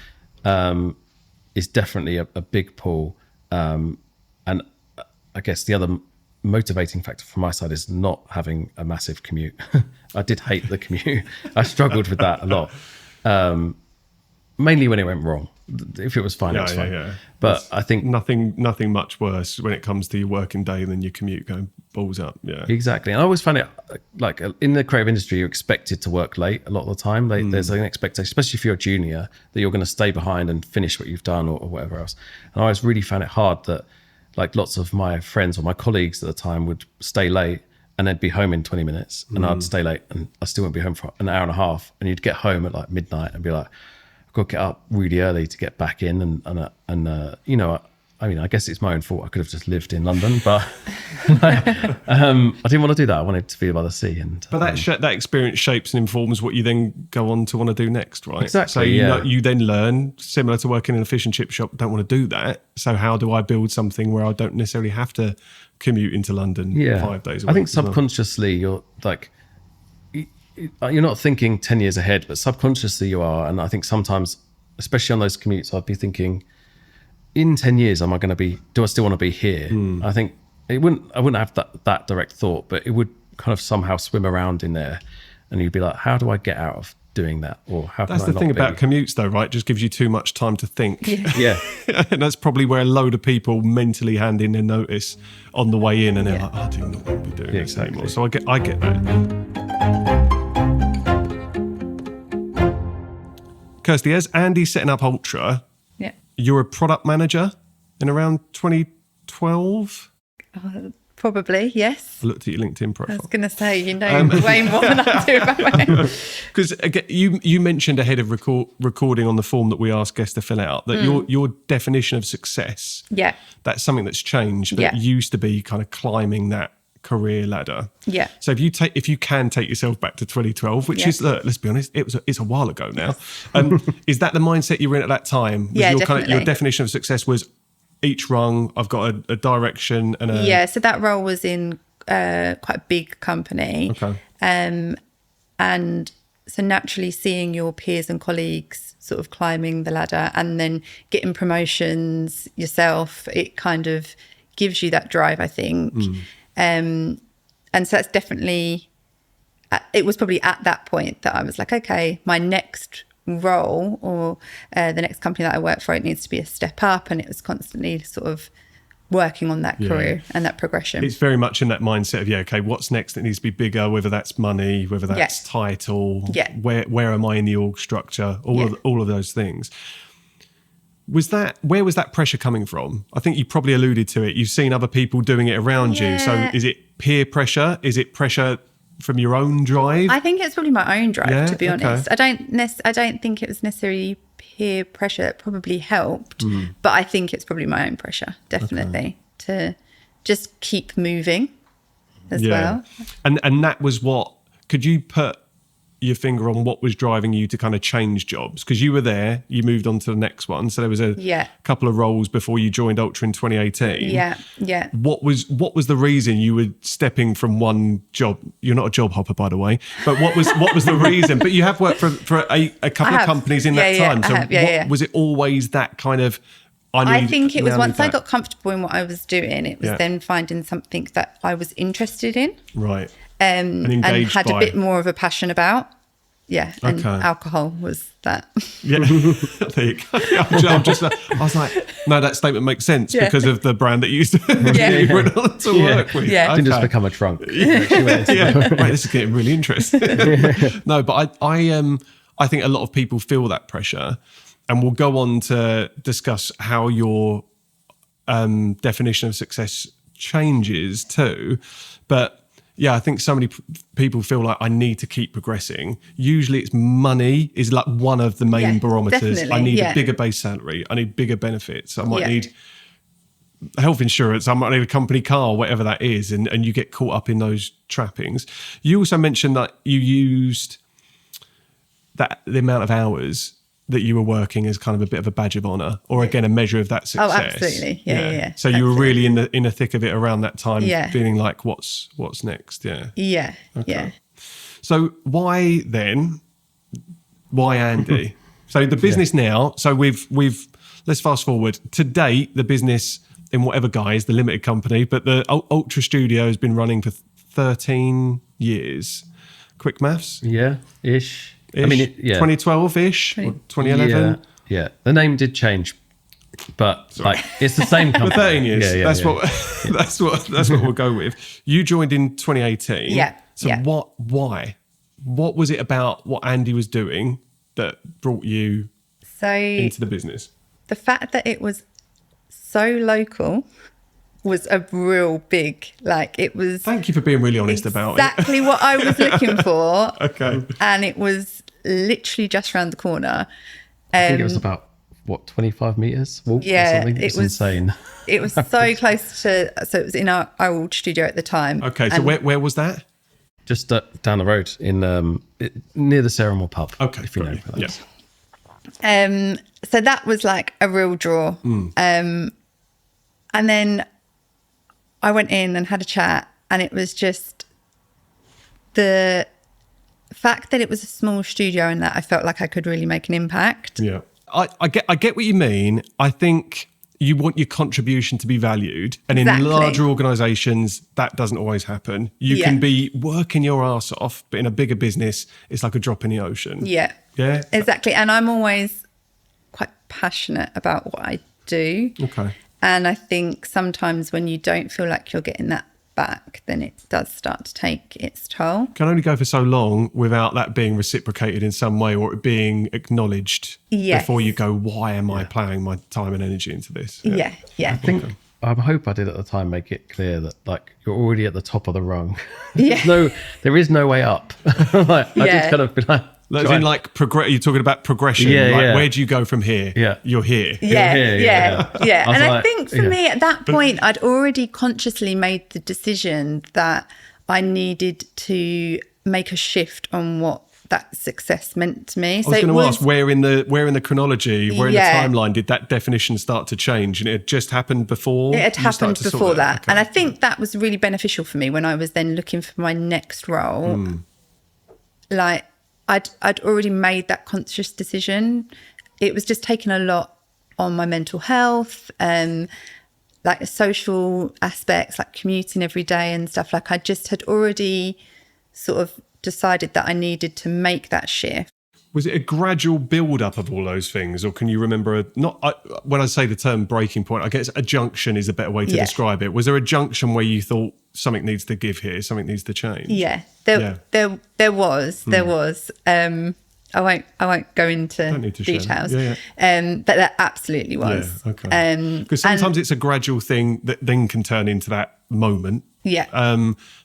Is definitely a big pull. And I guess the other motivating factor from my side is not having a massive commute. I did hate the commute. I struggled with that a lot. Mainly when it went wrong. If it was fine, it was fine. Yeah. But I think nothing much worse when it comes to your working day than your commute going balls up. Yeah, exactly. And I always find it like in the creative industry, you're expected to work late a lot of the time. There's an expectation, especially if you're a junior, that you're going to stay behind and finish what you've done or whatever else. And I always really found it hard that like lots of my friends or my colleagues at the time would stay late and they'd be home in 20 minutes and I'd stay late and I still wouldn't be home for an hour and a half. And you'd get home at like midnight and be like, got to get up really early to get back in, and you know, I mean, I guess it's my own fault. I could have just lived in London, but I didn't want to do that. I wanted to be by the sea, but that experience shapes and informs what you then go on to want to do next, right? Exactly. So you then learn, similar to working in a fish and chip shop. Don't want to do that. So how do I build something where I don't necessarily have to commute into London 5 days a week? I think subconsciously you're like, you're not thinking 10 years ahead, but subconsciously you are. And I think sometimes, especially on those commutes, I'd be thinking, in 10 years, do I still want to be here? I think I wouldn't have that direct thought, but it would kind of somehow swim around in there. And you'd be like, how do I get out of doing that? Or how can I not be? That's the thing about commutes though, right? It just gives you too much time to think. Yeah. And that's probably where a load of people mentally hand in their notice on the way in and they're like, I do not want to be doing this anymore. So I get that. Kirsty, as Andy's setting up Ultra, you're a product manager in around 2012? Probably, yes. I looked at your LinkedIn profile. I was going to say, you know way more than I do about me. Because again, you mentioned ahead of recording on the form that we asked guests to fill out that your definition of success, that's something that's changed, but it used to be kind of climbing that career ladder. Yeah. So if you can take yourself back to 2012, which is, let's be honest, it's a while ago now. Is that the mindset you were in at that time? Definitely. Your definition of success was each rung, I've got a direction and a... Yeah, so that role was in quite a big company. Okay. And so naturally seeing your peers and colleagues sort of climbing the ladder and then getting promotions yourself, it kind of gives you that drive, I think. And so that's definitely, it was probably at that point that I was like, okay, my next role or the next company that I work for, it needs to be a step up, and it was constantly sort of working on that career and that progression. It's very much in that mindset of, okay, what's next? It needs to be bigger, whether that's money, whether that's title, where am I in the org structure, all of those things. Where was that pressure coming from? I think you probably alluded to it. You've seen other people doing it around you. So is it peer pressure? Is it pressure from your own drive? I think it's probably my own drive, to be honest. I don't think it was necessarily peer pressure that probably helped, but I think it's probably my own pressure, definitely, to just keep moving as well. And that was what, could you put your finger on what was driving you to kind of change jobs? Because you were there, you moved on to the next one. So there was a couple of roles before you joined Ultra in 2018. Yeah. What was the reason you were stepping from one job? You're not a job hopper, by the way. But what was the reason? But you have worked for a couple of companies in that time. So was it always that kind of? I think it was once I got comfortable in what I was doing, it was then finding something that I was interested in. Right. And had a bit more of a passion about. Yeah, and Okay. alcohol was that. Yeah, there you go. I was like, no, that statement makes sense Yeah. because of the brand that you used to Yeah. you went on to work with. Yeah. Didn't just Okay. become a trunk. Yeah, right, this is getting really interesting. No, but I think a lot of people feel that pressure, and we'll go on to discuss how your definition of success changes too. But yeah, I think so many people feel like I need to keep progressing. Usually it's money is like one of the main Yeah, barometers. I definitely, need yeah. a bigger base salary. I need bigger benefits. I might Yeah. need health insurance. I might need a company car, whatever that is. And you get caught up in those trappings. You also mentioned that you used the amount of hours that you were working as kind of a bit of a badge of honor, or again, a measure of that success. Oh, absolutely. Yeah. So you were really in the thick of it around that time, Yeah. feeling like what's next. Yeah. Yeah. Yeah. So why Andy? So the business now, so we've let's fast forward. To date, the business in whatever guise, the limited company, but the Ultra Studio has been running for 13 years. Quick maths? Yeah, ish. I mean, yeah. 2012-ish, or 2011? Yeah. The name did change, but like it's the same company. For 13 years. Yeah, that's yeah. that's what we'll go with. You joined in 2018. Yeah, So yeah. why? What was it about what Andy was doing that brought you So into the business? the fact that it was so local was a real big, like it was Thank you for being really honest about it. exactly what I was looking for. Okay. And it was literally just around the corner. I think it was about 25 meters walk Yeah, or something. it It's was insane. It was so close to, so it was in our old studio at the time. Okay, so And where was that? Just down the road in near the Sarah Moore pub. Okay, if you know. got you. Yeah. So that was like a real draw. And then I went in and had a chat, and it was just the fact that it was a small studio and that I felt like I could really make an impact. Yeah. I get what you mean. I think you want your contribution to be valued. And in Exactly. larger organizations, that doesn't always happen. You Yeah. can be working your ass off, but in a bigger business, it's like a drop in the ocean. Yeah. Yeah? Exactly. And I'm always quite passionate about what I do. Okay. And I think sometimes when you don't feel like you're getting that back, then it does start to take its toll. Can only go for so long without that being reciprocated in some way or it being acknowledged Yes. before you go, why am I plowing my time and energy into this? Yeah. I think I hope I did at the time make it clear that like you're already at the top of the rung. Yeah. there is no way up. Like, I Yeah. did kind of be like, As try- in like, you're talking about progression. Yeah, like, yeah. where do you go from here? Yeah. You're here. Yeah, here, yeah, yeah. yeah. I was And I like, think for yeah. me at that point, I'd already consciously made the decision that I needed to make a shift on what that success meant to me. I was going to ask where in the chronology, where in Yeah. the timeline did that definition start to change? And it had just happened before? It had you started happened to sort before that. Okay. And I think that was really beneficial for me when I was then looking for my next role. Like I'd already made that conscious decision. It was just taking a lot on my mental health, like social aspects, like commuting every day and stuff. Like I just had already sort of decided that I needed to make that shift. Was it a gradual build-up of all those things? Or can you remember, when I say the term breaking point, I guess a junction is a better way to Yeah. describe it. Was there a junction where you thought something needs to give here, something needs to change? Yeah, there was. I won't go into Don't need to share. details. Yeah, But that absolutely was. Yeah, okay. Because sometimes it's a gradual thing that then can turn into that moment. Yeah.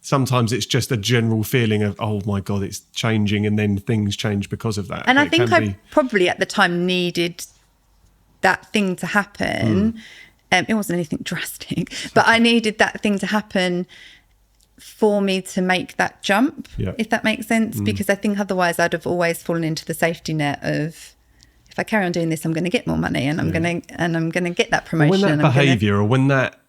Sometimes it's just a general feeling of, oh my God, it's changing, and then things change because of that. And But I it think can I be- probably at the time needed that thing to happen. It wasn't anything drastic, but I needed that thing to happen for me to make that jump, Yeah. if that makes sense. Because I think otherwise I'd have always fallen into the safety net of, if I carry on doing this, I'm going to get more money, and I'm going to get that promotion. when that and I'm gonna- behaviour or when that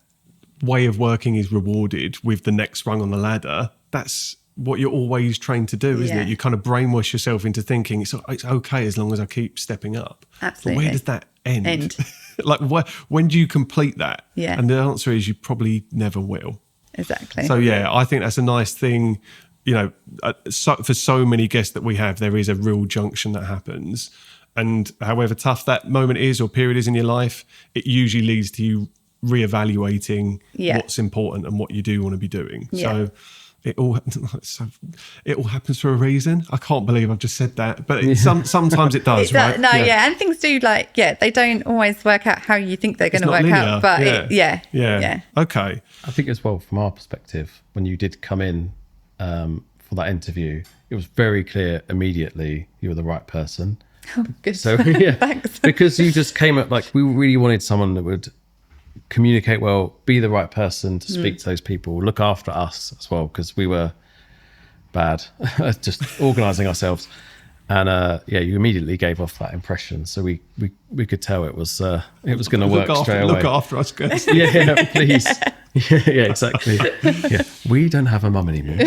way of working is rewarded with the next rung on the ladder, that's what you're always trained to do, isn't Yeah. it? You kind of brainwash yourself into thinking it's okay as long as I keep stepping up. Absolutely. But where does that end? End. Like, when do you complete that? Yeah. And the answer is you probably never will. Exactly. So yeah, I think that's a nice thing. for so many guests that we have, there is a real junction that happens. And however tough that moment is or period is in your life, it usually leads to you reevaluating what's important and what you do want to be doing. So it all happens for a reason. I can't believe I've just said that, but sometimes it does, right? And things do they don't always work out how you think they're going to work out, but Okay. I think as well, from our perspective, when you did come in for that interview, it was very clear immediately you were the right person. Oh, good. So Thanks. because you just came up, like, we really wanted someone that would communicate well, be the right person to speak to those people, look after us as well, because we were bad at just organising ourselves. And you immediately gave off that impression, so we could tell it was going to work straight away. Look after us, guys. Yeah, please. Yeah, exactly. Yeah, we don't have a mum anymore.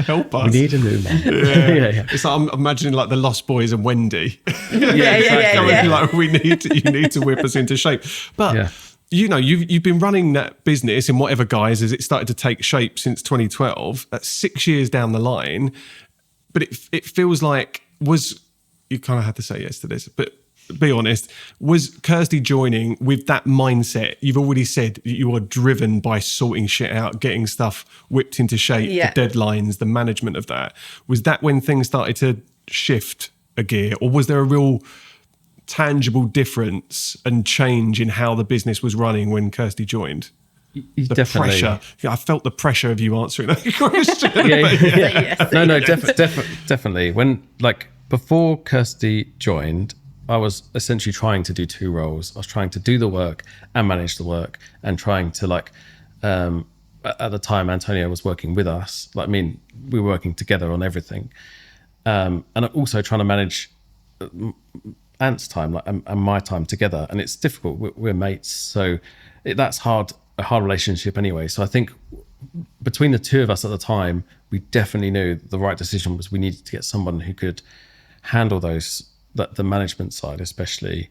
Help us. We need a new mum. Yeah. It's like, I'm imagining like the Lost Boys and Wendy. Like, you need to whip us into shape. But you've been running that business in whatever guise as it started to take shape since 2012. That's 6 years down the line. But it feels like, you kind of had to say yes to this, but be honest, was Kirsty joining with that mindset? You've already said that you are driven by sorting shit out, getting stuff whipped into shape, the deadlines, the management of that. Was that when things started to shift a gear, or was there a real tangible difference and change in how the business was running when Kirsty joined? Definitely. Pressure. I felt the pressure of you answering that question. Definitely. When, like, before Kirsty joined, I was essentially trying to do two roles. I was trying to do the work and manage the work, and trying to, like, at the time, Antonio was working with us. Like, I mean, we were working together on everything. And also trying to manage Ant's time, like, and my time together. And it's difficult. We're mates. So that's hard. A hard relationship anyway. So I think between the two of us at the time, we definitely knew the right decision was we needed to get someone who could handle the management side, especially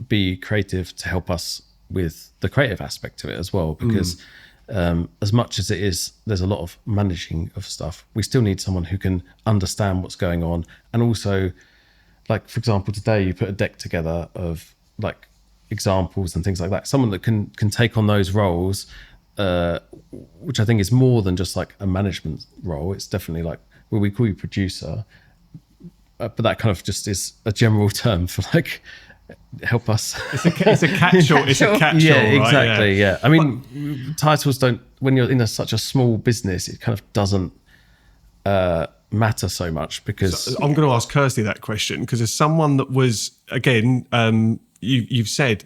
be creative, to help us with the creative aspect of it as well. Because as much as it is, there's a lot of managing of stuff, we still need someone who can understand what's going on. And also, like, for example, today you put a deck together of, like, examples and things like that. Someone that can take on those roles, which I think is more than just like a management role. It's definitely like, well, we call you producer, but that kind of just is a general term for, like, help us. It's a catch-all. It's a catch-all. Yeah, right? exactly. Yeah. I mean, titles don't, when you're in such a small business, it kind of doesn't matter so much, because I'm going to ask Kirsty that question, because as someone that was, again, you've said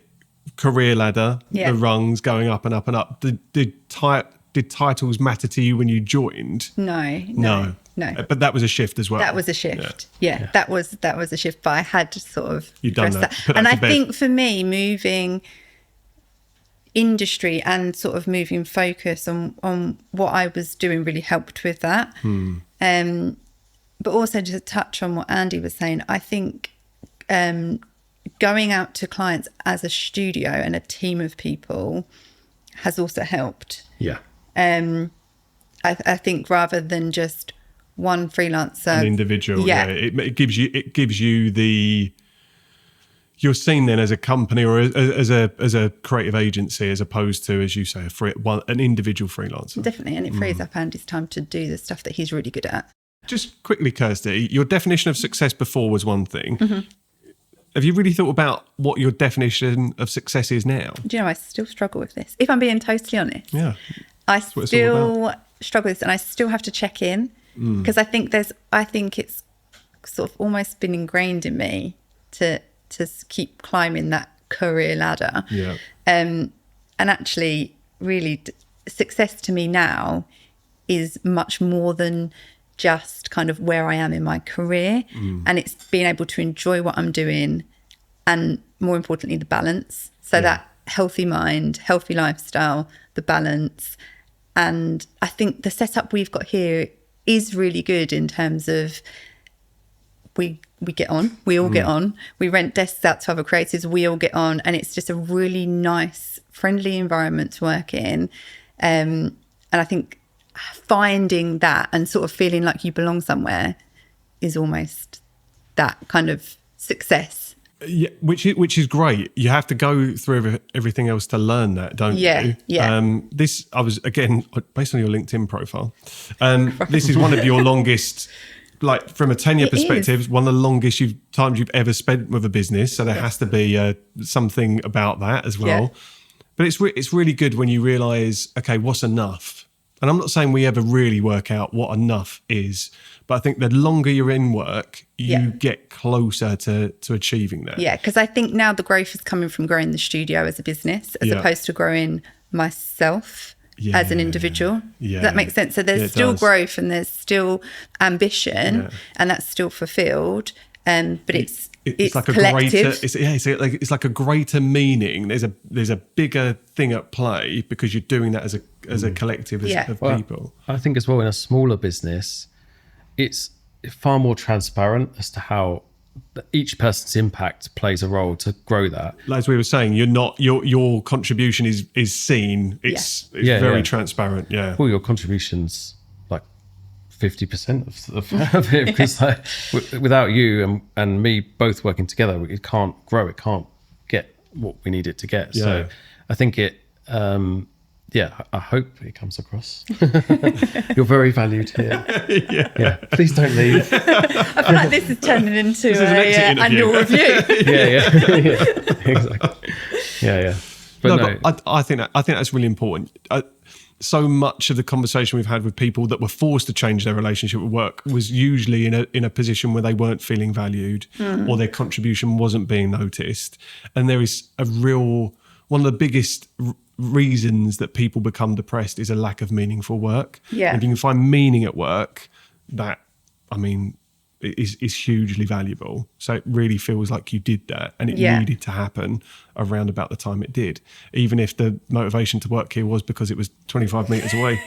career ladder, the rungs going up and up and up. Did titles matter to you when you joined? No. But that was a shift as well. That was a shift. Yeah. That was a shift. But I had to sort of You've done that. Put and that I to bed. think for me, moving industry and sort of moving focus on what I was doing really helped with that. But also, just to touch on what Andy was saying, I think going out to clients as a studio and a team of people has also helped. Yeah. I think rather than just one freelancer, an individual. It gives you the, you're seen then as a company or as a creative agency, as opposed to, as you say, an individual freelancer. Definitely, and it frees up Andy's time to do the stuff that he's really good at. Just quickly, Kirsty, your definition of success before was one thing. Have you really thought about what your definition of success is now? Do you know, I still struggle with this, if I'm being totally honest. Yeah. I still struggle with this, and I still have to check in, because I think it's sort of almost been ingrained in me to keep climbing that career ladder. Yeah. And actually, really, success to me now is much more than just kind of where I am in my career, and it's being able to enjoy what I'm doing, and more importantly, the balance. So that healthy mind, healthy lifestyle, the balance. And I think the setup we've got here is really good in terms of we get on, we all get on. We rent desks out to other creatives, we all get on, and it's just a really nice, friendly environment to work in. And I think finding that and sort of feeling like you belong somewhere is almost that kind of success. Yeah, which is great. You have to go through everything else to learn that, don't you? Yeah. This, I was, again, based on your LinkedIn profile, this is one of your longest, like from a tenure perspective, one of the longest times you've ever spent with a business. So there has to be something about that as well. Yeah. But it's really good when you realise, okay, what's enough? And I'm not saying we ever really work out what enough is, but I think the longer you're in work, you get closer to achieving that. Yeah, because I think now the growth is coming from growing the studio as a business as opposed to growing myself as an individual. Yeah. Does that make sense? So there's still growth and there's still ambition and that's still fulfilled. But it's like collective. It's like a greater meaning. There's a bigger thing at play because you're doing that as a collective of people. I think as well in a smaller business, it's far more transparent as to how each person's impact plays a role to grow that. As we were saying, your contribution is seen. It's very transparent. Yeah. Well, your contribution's like 50% of it because without you and me both working together, it can't grow. It can't get what we need it to get. Yeah. So I think it. I hope it comes across. You're very valued here. Yeah. Please don't leave. I feel like this is turning into an annual review. yeah, exactly. Yeah. But I think that's really important. So much of the conversation we've had with people that were forced to change their relationship with work was usually in a position where they weren't feeling valued or their contribution wasn't being noticed. And there is one of the biggest reasons that people become depressed is a lack of meaningful work. Yeah. And if you can find meaning at work, that, is hugely valuable. So it really feels like you did that and it needed to happen around about the time it did. Even if the motivation to work here was because it was 25 metres away.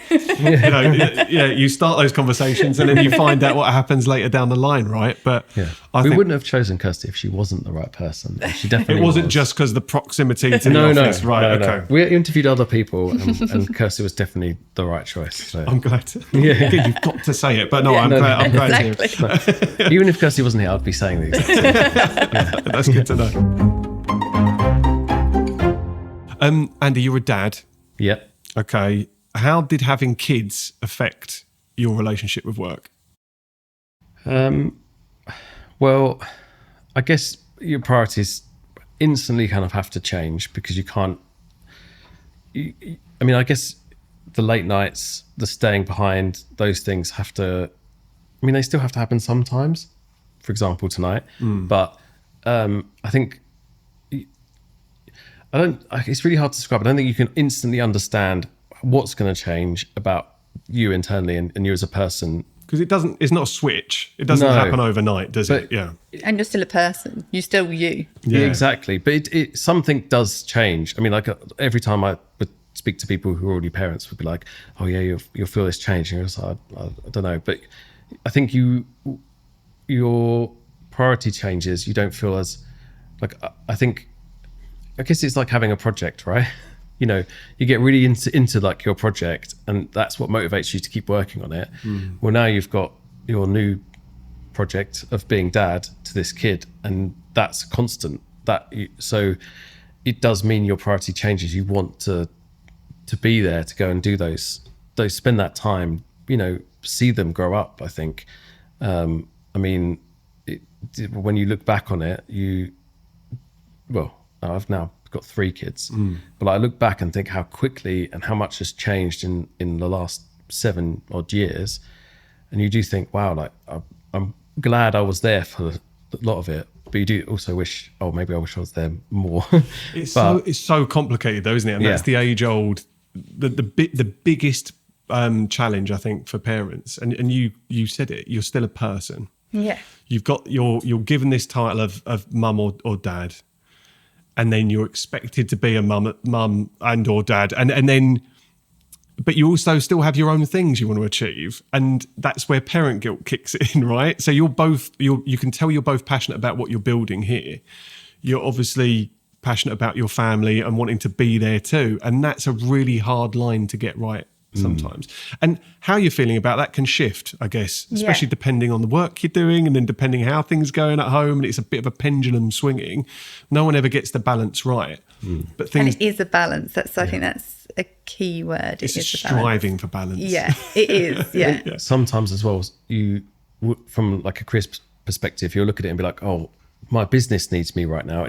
You start those conversations and then you find out what happens later down the line, right? But we wouldn't have chosen Kirsty if she wasn't the right person. She definitely It wasn't just because the proximity to the office, right? No. We interviewed other people and Kirsty was definitely the right choice. So. I'm glad to. You've got to say it, but I'm glad to hear it. Even if Kirsty wasn't here, I'd be saying these. That's good to know. Andy, you're a dad. Yep. Okay. How did having kids affect your relationship with work? Well, I guess your priorities instantly kind of have to change because you can't. I guess the late nights, the staying behind, those things have to. They still have to happen sometimes. For example, tonight, but I think. It's really hard to describe. I don't think you can instantly understand what's going to change about you internally and you as a person. Because it's not a switch. It doesn't happen overnight, does it? Yeah. And you're still a person. You're still you. Yeah, exactly. But something does change. Every time I would speak to people who are already parents would be like, oh yeah, you'll feel this change. And you're like, I don't know. But I think your priority changes. You don't feel as I guess it's like having a project, right? You get really into like your project and that's what motivates you to keep working on it. Well, now you've got your new project of being dad to this kid and that's constant. So it does mean your priority changes. You want to be there to go and do those spend that time, see them grow up, I think. When you look back on it, I've now got 3 kids, but I look back and think how quickly and how much has changed in the last 7 odd years. And you do think, wow, I'm glad I was there for a lot of it, but you do also wish, maybe I wish I was there more. It's so complicated though, isn't it? And that's the age old, the biggest challenge I think for parents. And you said it, you're still a person. Yeah. You're given this title of mum or dad. And then you're expected to be a mum and or dad. And then, but you also still have your own things you want to achieve. And that's where parent guilt kicks in, right? So you can tell you're both passionate about what you're building here. You're obviously passionate about your family and wanting to be there too. And that's a really hard line to get right sometimes. And how you're feeling about that can shift, I guess, especially depending on the work you're doing and then depending how things are going at home. And it's a bit of a pendulum swinging. No one ever gets the balance right. But things, and it is a balance. I think that's a key word. It's is striving for balance. Yeah, it is. Yeah. Sometimes as well, from like a career perspective, you'll look at it and be like, oh, my business needs me right now.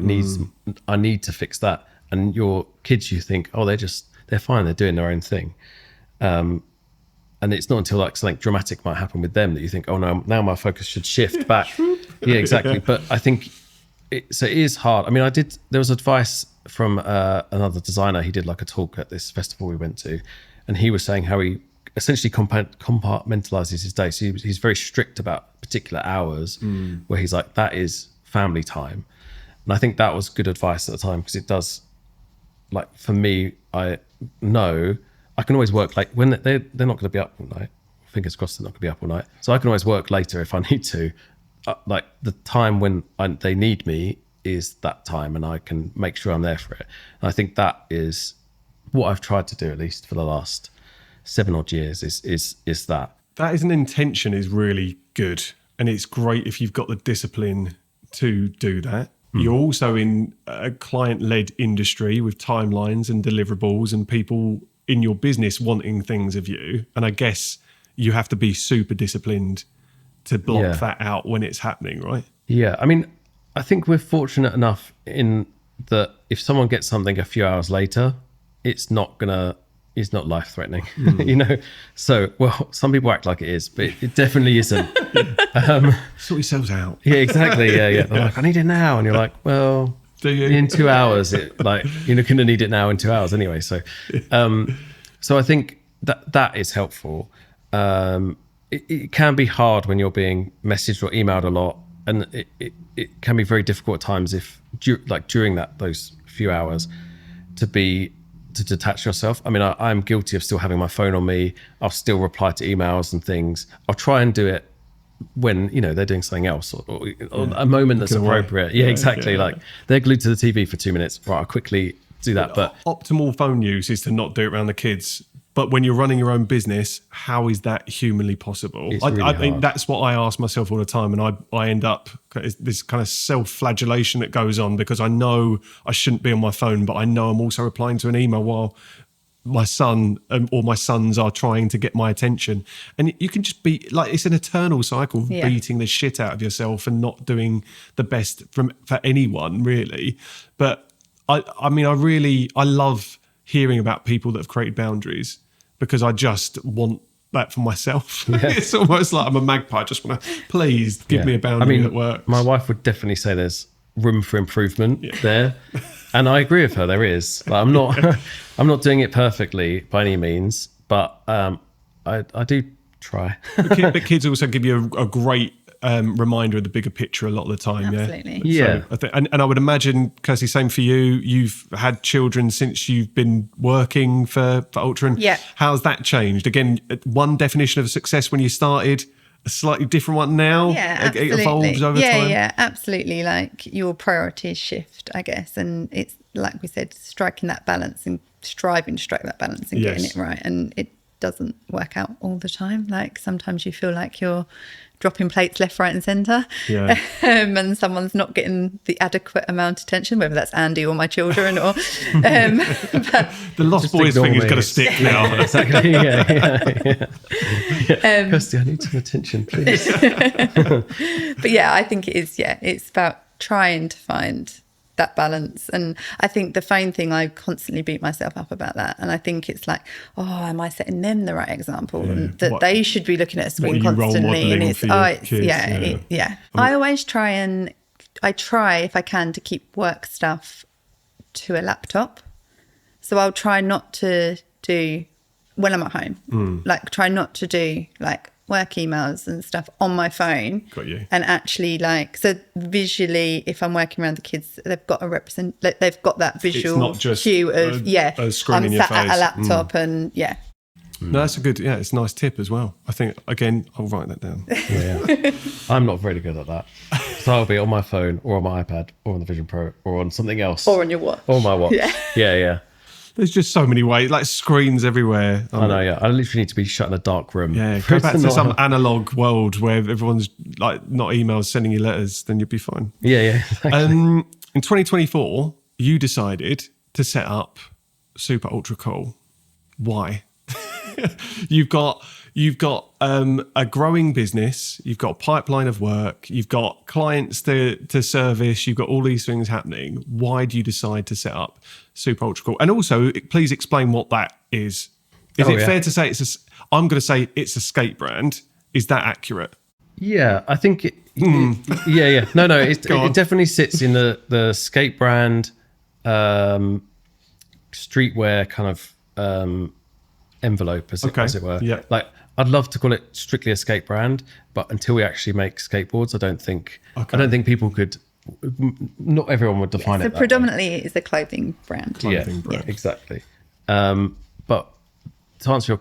I need to fix that. And your kids, you think, oh, they're fine. They're doing their own thing. And it's not until like something dramatic might happen with them that you think, oh no, now my focus should shift back. Yeah, exactly. But I think it is hard. I mean, there was advice from another designer. He did like a talk at this festival we went to, and he was saying how he essentially compartmentalizes his day. So he's very strict about particular hours where he's like, that is family time. And I think that was good advice at the time, because it does, like for me, I know I can always work late when they're not going to be up all night. Fingers crossed they're not going to be up all night. So I can always work later if I need to. Like the time when they need me is that time, and I can make sure I'm there for it. And I think that is what I've tried to do, at least for the last 7 odd years, is that. That is an intention is really good. And it's great if you've got the discipline to do that. You're also in a client-led industry with timelines and deliverables and people in your business wanting things of you. And I guess you have to be super disciplined to block that out when it's happening, right? Yeah. I mean, I think we're fortunate enough in that if someone gets something a few hours later, it's not life-threatening, you know? So, well, some people act like it is, but it definitely isn't. Sort yourselves out. Yeah, exactly. Yeah. They're like, I need it now. And you're like, well, do you? In 2 hours, you're going to need it now in 2 hours anyway. So, so I think that is helpful. It can be hard when you're being messaged or emailed a lot. And it can be very difficult at times during those few hours to detach yourself. I mean, I'm guilty of still having my phone on me. I'll still reply to emails and things. I'll try and do it when, they're doing something else or a moment that's appropriate. Yeah, exactly. Like they're glued to the TV for 2 minutes. Right, I'll quickly do that. But optimal phone use is to not do it around the kids. But when you're running your own business, how is that humanly possible? I think that's what I ask myself all the time. And I end up this kind of self-flagellation that goes on because I know I shouldn't be on my phone, but I know I'm also replying to an email while my son or my sons are trying to get my attention. And you can just be like, it's an eternal cycle of beating the shit out of yourself and not doing the best for anyone, really. But I love hearing about people that have created boundaries because I just want that for myself. Yeah. It's almost like I'm a magpie. I just want to, please give me a boundary that works. My wife would definitely say there's room for improvement there. And I agree with her. There is. Like, I'm not doing it perfectly by any means, but I do try. But kids also give you a great reminder of the bigger picture a lot of the time. Absolutely. Yeah. So and I would imagine, Kirsty, same for you. You've had children since you've been working for Ultra. Yeah. How's that changed? Again, one definition of success when you started, a slightly different one now. Yeah, absolutely. It evolves over time. Yeah, absolutely. Like your priorities shift, I guess. And it's like we said, striking that balance and striving to strike that balance and getting it right. And it doesn't work out all the time. Like sometimes you feel like you're dropping plates left, right and centre and someone's not getting the adequate amount of attention, whether that's Andy or my children or but the lost boys thing is going to stick now. Exactly. Kirsty, I need some attention, please. But yeah, I think it is, it's about trying to find that balance. And I think the phone thing, I constantly beat myself up about that. And I think it's like, am I setting them the right example? Yeah. And that they should be looking at a screen constantly. And it's, I always try if I can to keep work stuff to a laptop. So I'll try not to do when I'm at home, like try not to do like work emails and stuff on my phone. Got you. And actually so visually, if I'm working around the kids, they've got they've got that visual it's not just cue of a screen I'm in your sat face. at a laptop and No, that's a good, it's a nice tip as well. I think, again, I'll write that down. Yeah. I'm not very good at that. So I'll be on my phone or on my iPad or on the Vision Pro or on something else. Or on your watch. Or my watch. Yeah. There's just so many ways, like screens everywhere. I know, yeah. I literally need to be shut in a dark room. Yeah, go back to some analog world where everyone's like not emails sending you letters, then you'll be fine. Yeah. Exactly. In 2024, you decided to set up Super Ultra Cool. Why? You've got a growing business, you've got a pipeline of work, you've got clients to service, you've got all these things happening. Why do you decide to set up Super Ultra Cool? And also, please explain what that is. Is it fair to say I'm going to say it's a skate brand. Is that accurate? Yeah, I think yeah. No, it definitely sits in the skate brand, streetwear kind of envelope, as it were. Yeah. Like, I'd love to call it strictly a skate brand, but until we actually make skateboards, I don't think people could. Not everyone would define it. So predominantly, it's a clothing brand. Yeah, exactly. But to answer your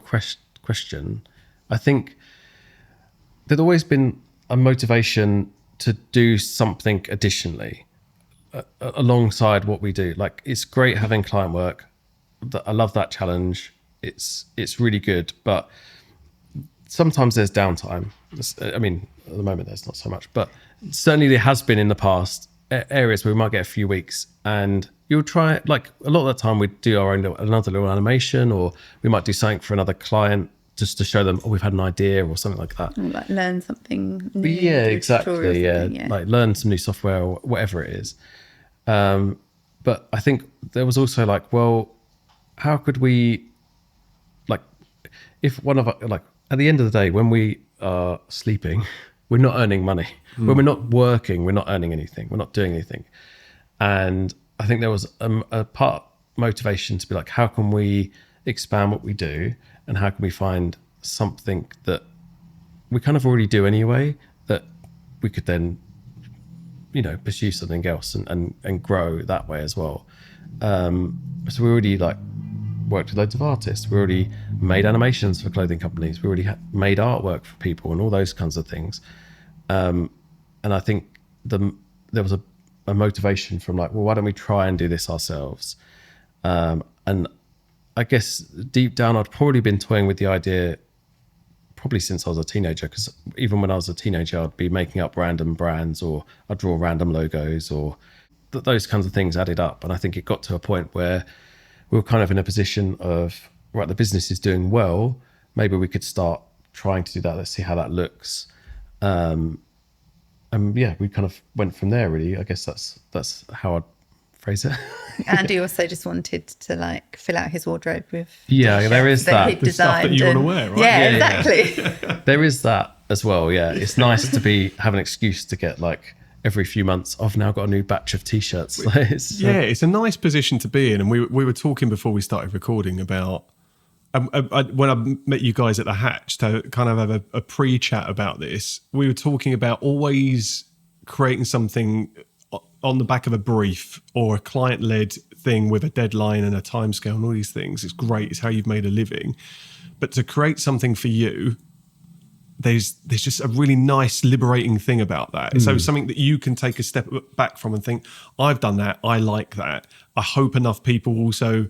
question, I think there'd always been a motivation to do something additionally alongside what we do. Like, it's great having client work. I love that challenge. It's really good, but sometimes there's downtime. I mean, at the moment there's not so much, but certainly there has been in the past areas where we might get a few weeks, and you'll try, like, a lot of the time we'd do another little animation, or we might do something for another client just to show them, we've had an idea or something like that. Or like learn something new. Yeah, exactly. Yeah, like learn some new software or whatever it is. But I think there was also like, well, how could we, like, if one of us, like, at the end of the day, when we are sleeping, we're not earning money. When we're not working, we're not earning anything. We're not doing anything. And I think there was a part motivation to be like, how can we expand what we do, and how can we find something that we kind of already do anyway, that we could then, pursue something else and grow that way as well. So we already like worked with loads of artists. We already made animations for clothing companies. We already made artwork for people and all those kinds of things. And I think there was a motivation from like, well, why don't we try and do this ourselves? And I guess deep down, I'd probably been toying with the idea probably since I was a teenager, because even when I was a teenager, I'd be making up random brands, or I'd draw random logos, or those kinds of things added up. And I think it got to a point where we were kind of in a position of, right, the business is doing well, maybe we could start trying to do that. Let's see how that looks. And yeah, we kind of went from there, really. I guess that's how I'd phrase it. Andy also just wanted to like fill out his wardrobe with there is that. he'd The stuff that you want to wear, right? Yeah, exactly. Yeah. There is that as well. Yeah, it's nice to have an excuse to get, like, every few months, I've now got a new batch of t-shirts. It's a nice position to be in. And we were talking before we started recording about when I met you guys at the Hatch to kind of have a pre-chat about this. We were talking about always creating something on the back of a brief or a client-led thing with a deadline and a timescale and all these things. It's great. It's how you've made a living. But to create something for you, there's just a really nice liberating thing about that. So something that you can take a step back from and think, I've done that, I like that. I hope enough people also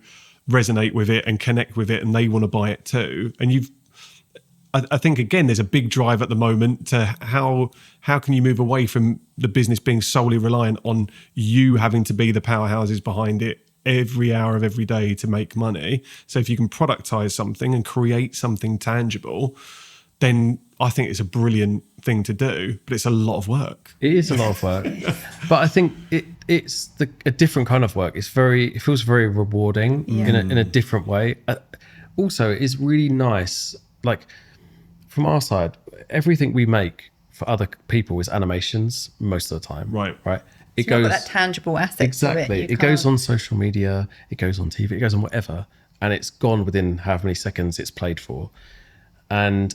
resonate with it and connect with it, and they want to buy it too. And I think, again, there's a big drive at the moment to how can you move away from the business being solely reliant on you having to be the powerhouses behind it every hour of every day to make money. So if you can productize something and create something tangible, then I think it's a brilliant thing to do, but it's a lot of work. It is a lot of work, but I think it's a different kind of work. It feels very rewarding in a different way. Also, it's really nice. Like, from our side, everything we make for other people is animations most of the time. Right. It goes got that tangible aspect. Exactly. It goes on social media. It goes on TV. It goes on whatever, and it's gone within however many seconds it's played for, and.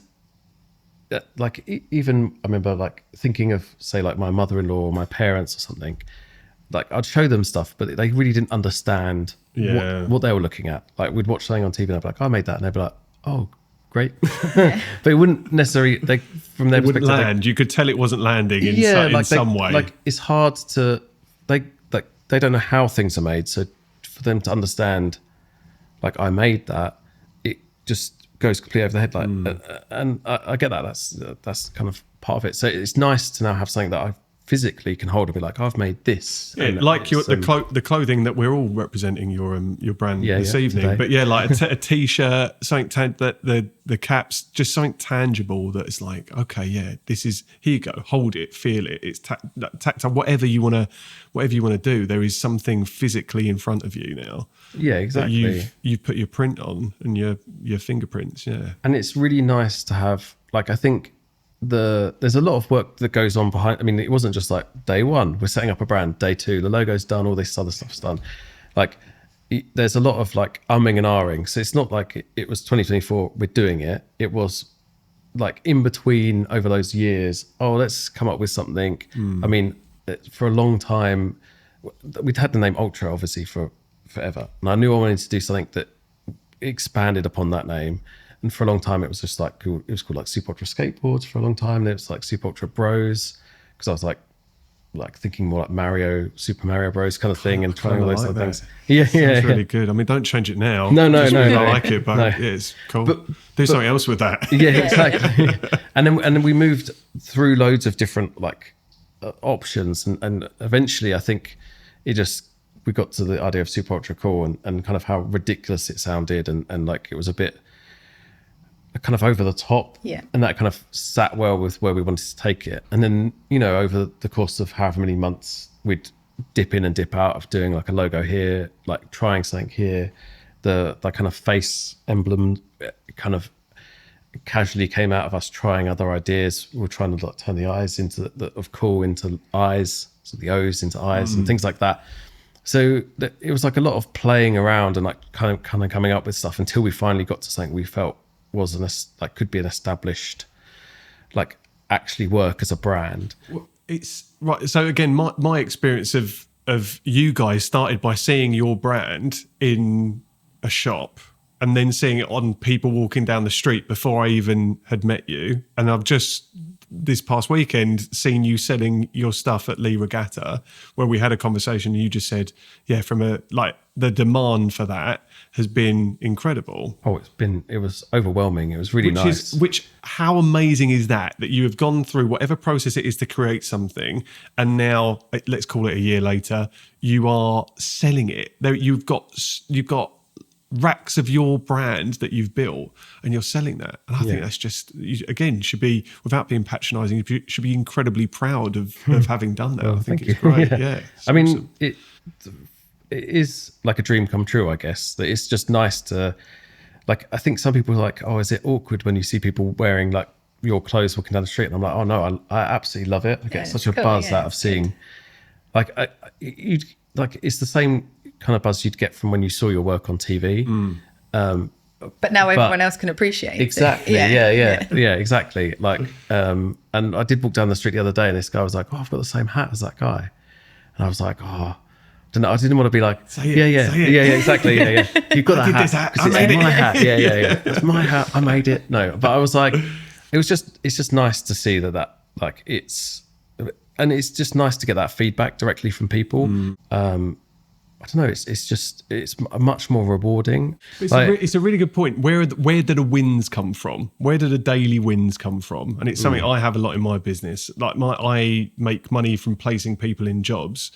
Like, even I remember, like, thinking of, say, like my mother-in-law or my parents or something, like, I'd show them stuff, but they really didn't understand what they were looking at. Like, we'd watch something on TV and I'd be like, I made that, and they'd be like, oh, great. But it wouldn't necessarily, from their perspective, land. You could tell it wasn't landing in some way. Like, it's hard to, they don't know how things are made, so for them to understand like I made that, it just goes completely over the head. Like, and I get that. That's kind of part of it. So it's nice to now have something that I physically can hold and be like, I've made this. Yeah, like the clothing that we're all representing your brand this evening. Today. But yeah, like a t-shirt, something that the caps, just something tangible that is like, okay, yeah, this is, here you go, hold it, feel it. It's tactile. Whatever you want to do, there is something physically in front of you now. Yeah, exactly. You've put your print on and your fingerprints. Yeah, and it's really nice to have. Like, I think there's a lot of work that goes on behind. I mean, it wasn't just like day one, we're setting up a brand, day two, the logo's done, all this other stuff's done. Like, there's a lot of like umming and ahhing. So it's not like it was 2024, we're doing it. It was like in between over those years, oh, let's come up with something. I mean, for a long time, we'd had the name Ultra obviously for forever. And I knew I wanted to do something that expanded upon that name. And for a long time, it was just like, it was called like Super Ultra Skateboards for a long time. Then it was like Super Ultra Bros, because I was like thinking more like Super Mario Bros kind of thing, and trying all those other things. Yeah, Sounds really good. I mean, don't change it now. No. I like it, but yeah, it's cool. Do something else with that. Yeah, exactly. and then we moved through loads of different like options, and eventually, I think we got to the idea of Super Ultra Cool and kind of how ridiculous it sounded, and like it was a bit kind of over the top, and that kind of sat well with where we wanted to take it. And then, you know, over the course of however many months, we'd dip in and dip out of doing like a logo here, like trying something here. The kind of face emblem kind of casually came out of us trying other ideas. We were trying to like turn the eyes into of cool into eyes, so the O's into eyes and things like that. So it was like a lot of playing around and like kind of coming up with stuff until we finally got to something we felt could be an established, like actually work as a brand. Well, it's right. So again, my experience of you guys started by seeing your brand in a shop and then seeing it on people walking down the street before I even had met you. And I've just this past weekend seen you selling your stuff at Lee Regatta, where we had a conversation and you just said, yeah, the demand for that has been incredible. Oh, it was overwhelming. It was really nice. How amazing is that you have gone through whatever process it is to create something, and now, let's call it a year later, you are selling it. You've got racks of your brand that you've built and you're selling that. And I think that's just, again, should be, without being patronizing, you should be incredibly proud of having done that. Well, I think it's great. Yeah. I mean, it is like a dream come true, I guess. That it's just nice to, like, I think some people are like, oh, is it awkward when you see people wearing like your clothes walking down the street? And I'm like, oh no, I absolutely love it. I get such a buzz out of seeing, like, it's the same kind of buzz you'd get from when you saw your work on TV. But now everyone else can appreciate exactly. it. Yeah, exactly. Like, and I did walk down the street the other day, and this guy was like, "Oh, I've got the same hat as that guy," and I was like, "Oh." I didn't want to be like, yeah, exactly, yeah. You've got that hat because it's my hat. Yeah. It's my hat. I made it. No, but I was like, it's just nice to see that like and it's just nice to get that feedback directly from people. I don't know. It's much more rewarding. It's a really good point. Where do the wins come from? Where do the daily wins come from? And it's something I have a lot in my business. Like I make money from placing people in jobs.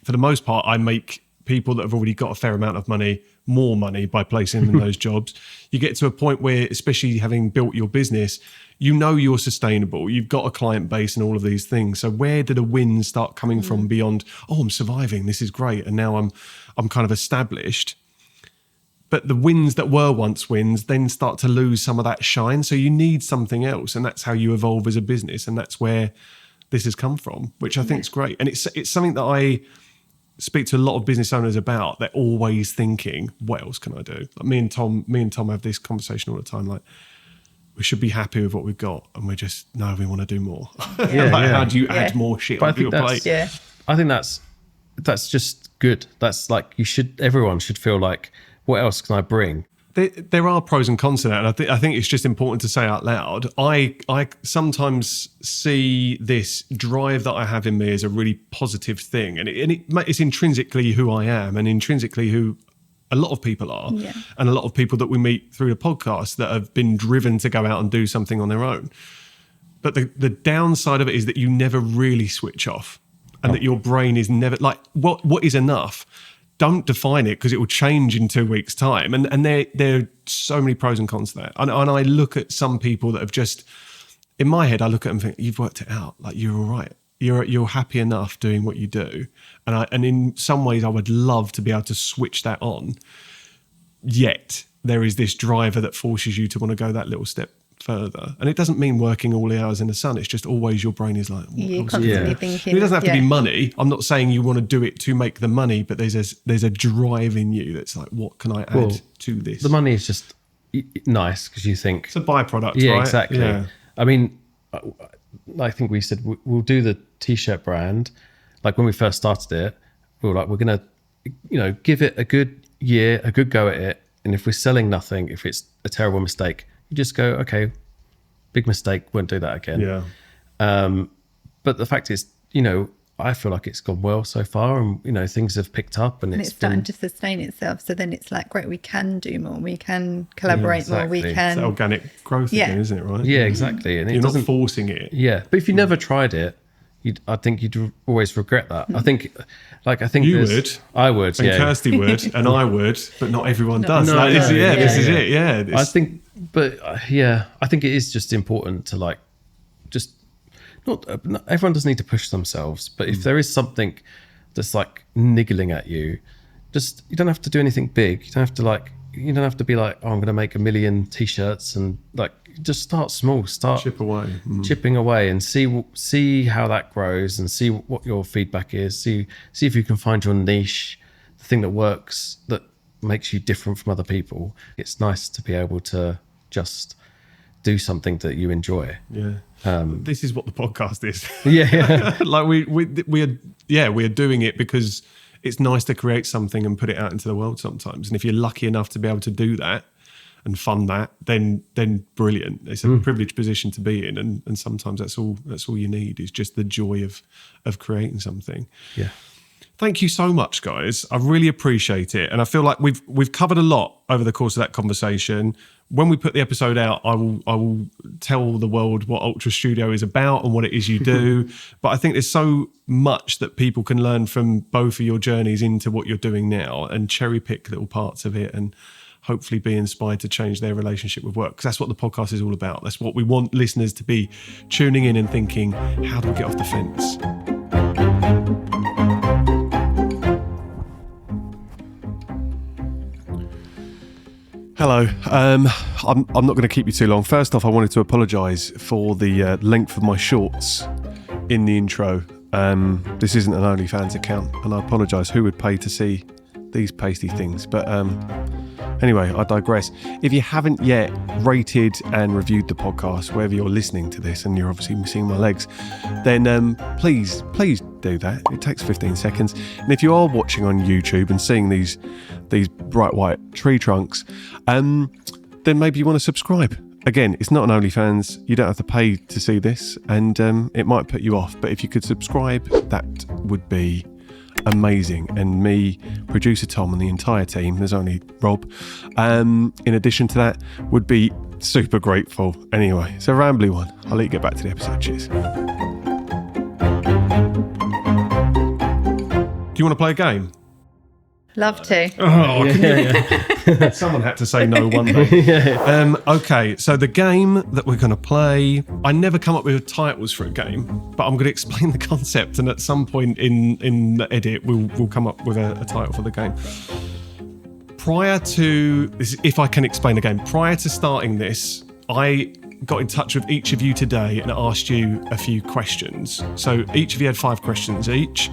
For the most part, I make people that have already got a fair amount of money more money by placing them in those jobs. You get to a point where, especially having built your business, you know you're sustainable. You've got a client base and all of these things. So where do the wins start coming from beyond, oh, I'm surviving, this is great, and now I'm kind of established? But the wins that were once wins then start to lose some of that shine. So you need something else, and that's how you evolve as a business. And that's where this has come from, which I think is great. And it's something that I speak to a lot of business owners about. They're always thinking, what else can I do? Like me and Tom have this conversation all the time. Like, we should be happy with what we've got, and we want to do more. How do you add more shit onto your plate? Yeah, I think that's just good. That's like, everyone should feel like, what else can I bring? There are pros and cons to that, and I think it's just important to say out loud. I sometimes see this drive that I have in me as a really positive thing, and it's intrinsically who I am, and intrinsically who A lot of people are. Yeah. And a lot of people that we meet through the podcast that have been driven to go out and do something on their own. But the downside of it is that you never really switch off, and that your brain is never like, what is enough? Don't define it, because it will change in 2 weeks' time. And there are so many pros and cons to that. And I look at some people that have just, in my head, I look at them and think, you've worked it out. Like, you're all right. You're happy enough doing what you do. And in some ways, I would love to be able to switch that on. Yet there is this driver that forces you to want to go that little step further. And it doesn't mean working all the hours in the sun. It's just always your brain is like, You're constantly thinking. It doesn't have to be money. I'm not saying you want to do it to make the money, but there's a drive in you that's like, what can I add to this? The money is just nice because you think it's a byproduct, yeah, right? Exactly. Yeah. I mean, I think we said we'll do the t-shirt brand. Like when we first started it, we were like, we're going to, give it a good year, a good go at it. And if we're selling nothing, if it's a terrible mistake, you just go, okay, big mistake, won't do that again. Yeah. But the fact is, I feel like it's gone well so far, and things have picked up, and it's starting to sustain itself. So then it's like, great, we can do more, we can collaborate more, we can. It's organic growth again, isn't it? Right? Yeah, exactly. And you're not forcing it. Yeah, but if you never tried it, I think you'd always regret that. I think you would. I would. And yeah. Kirsty would, and I would, but not everyone does. This is it. Yeah. I think, I think it is just important to not everyone doesn't need to push themselves, but if there is something that's like niggling at you, you don't have to do anything big. You don't have to be like, oh, I'm going to make 1 million t-shirts, and just start small, chipping away and see how that grows, and see what your feedback is. See if you can find your niche, the thing that works, that makes you different from other people. It's nice to be able to just do something that you enjoy. Yeah. This is what the podcast is. Yeah. Like we are doing it because it's nice to create something and put it out into the world sometimes. And if you're lucky enough to be able to do that and fund that, then brilliant. It's a privileged position to be in, and sometimes that's all you need, is just the joy of creating something. Yeah. Thank you so much, guys. I really appreciate it. And I feel like we've covered a lot over the course of that conversation. When we put the episode out, I will tell the world what Ultra Studio is about and what it is you do. But I think there's so much that people can learn from both of your journeys into what you're doing now, and cherry pick little parts of it, and hopefully be inspired to change their relationship with work. Because that's what the podcast is all about. That's what we want listeners to be tuning in and thinking, how do we get off the fence? Hello. I'm not going to keep you too long. First off, I wanted to apologise for the length of my shorts in the intro. This isn't an OnlyFans account, and I apologise. Who would pay to see these pasty things? But anyway, I digress. If you haven't yet rated and reviewed the podcast, wherever you're listening to this, and you're obviously seeing my legs, then please do that. It takes 15 seconds. And if you are watching on YouTube and seeing these bright white tree trunks, then maybe you want to subscribe. Again, it's not an OnlyFans. You don't have to pay to see this, and it might put you off. But if you could subscribe, that would be amazing. And me, producer Tom, and the entire team, there's only Rob, in addition to that, would be super grateful. Anyway, it's a rambly one. I'll let you get back to the episode. Cheers. Do you want to play a game? Love to. Oh, yeah. Someone had to say no one day. Okay, so the game that we're going to play, I never come up with titles for a game, but I'm going to explain the concept, and at some point in the edit, we'll come up with a title for the game. Prior to this, if I can explain the game, prior to starting this, I got in touch with each of you today and asked you a few questions. So each of you had 5 questions each.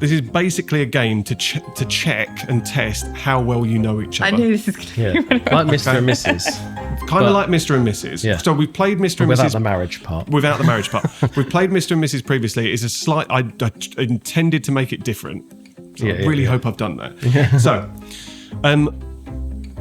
This is basically a game to check and test how well you know each other. I knew this was going to be like Mr. and Mrs. Kind of like Mr. and Mrs. Yeah. So we've played Mr. and Without Mrs. the marriage part. Without the marriage part. We've played Mr. and Mrs. previously. It's a slight. I intended to make it different. So I really hope I've done that. Yeah. So, I'm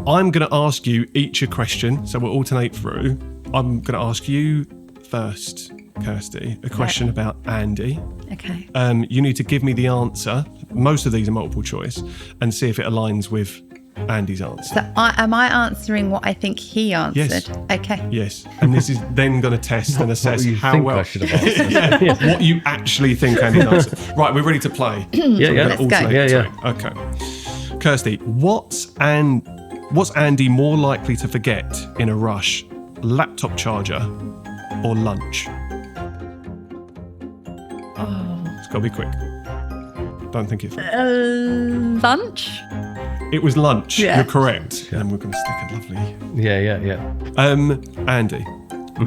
going to ask you each a question. So we'll alternate through. I'm going to ask you first, Kirsty, a question about Andy. Okay. You need to give me the answer. Most of these are multiple choice, and see if it aligns with Andy's answer. So am I answering what I think he answered? Yes. Okay. Yes, and this is then going to test and assess you how think well I should have answered. what you actually think Andy's answered. Right, we're ready to play. Yeah, yeah. Let's go. Alternate Yeah, time. Okay. Kirsty, what's Andy more likely to forget in a rush? Laptop charger or lunch? It's got to be quick. Don't think it through. Lunch? It was lunch. Yeah. You're correct. And we're going to stick a lovely... Yeah. Andy,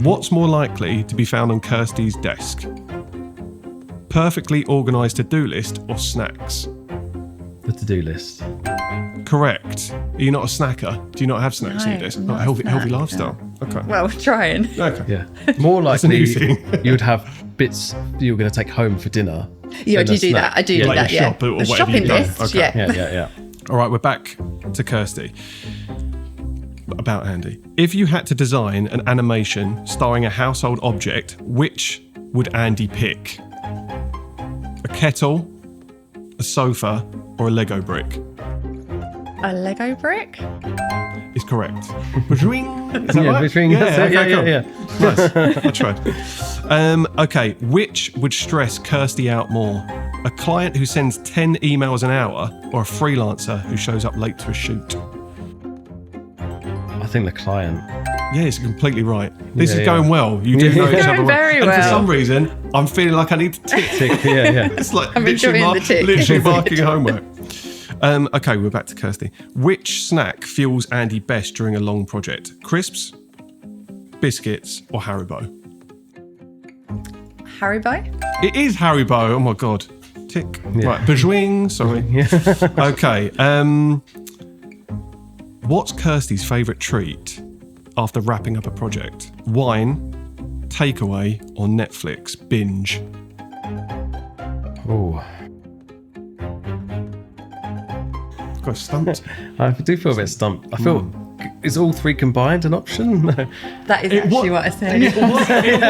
what's more likely to be found on Kirsty's desk? Perfectly organised to-do list or snacks? The to-do list. Correct. Are you not a snacker? Do you not have snacks in your No, desk? I'm Not not a a healthy snacker. lifestyle. Okay. Well, we're trying. Okay. Yeah. More a likely new thing. you would have bits you were going to take home for dinner. Yeah, I than a do snack. that. I do Yeah, do like that, your yeah. shop or The whatever shopping you've done. list, Okay. yeah. Yeah. All right, we're back to Kirsty. About Andy. If you had to design an animation starring a household object, which would Andy pick? A kettle, a sofa, or a Lego brick? A Lego brick? Is correct. Bajwing. Is that Yeah, right? bajwing, that's it. okay, Yeah. Nice. I tried. Okay, which would stress Kirsty out more? A client who sends 10 emails an hour or a freelancer who shows up late to a shoot? I think the client. Yeah, it's completely right. This Yeah, is yeah. going well. You do know each Going other well. very And for well. some reason, I'm feeling like I need to tick. Tick. Yeah. It's like I'm enjoying the tick. literally marking homework. Okay, we're back to Kirsty. Which snack fuels Andy best during a long project? Crisps, biscuits, or Haribo? Haribo? It is Haribo. Oh my god. Tick. Yeah. Right, bajwing. Sorry. Okay. What's Kirsty's favourite treat after wrapping up a project? Wine, takeaway, or Netflix binge? Oh, Got stumped. I do feel a bit stumped. I feel is all three combined an option? No. That is actually what I said. It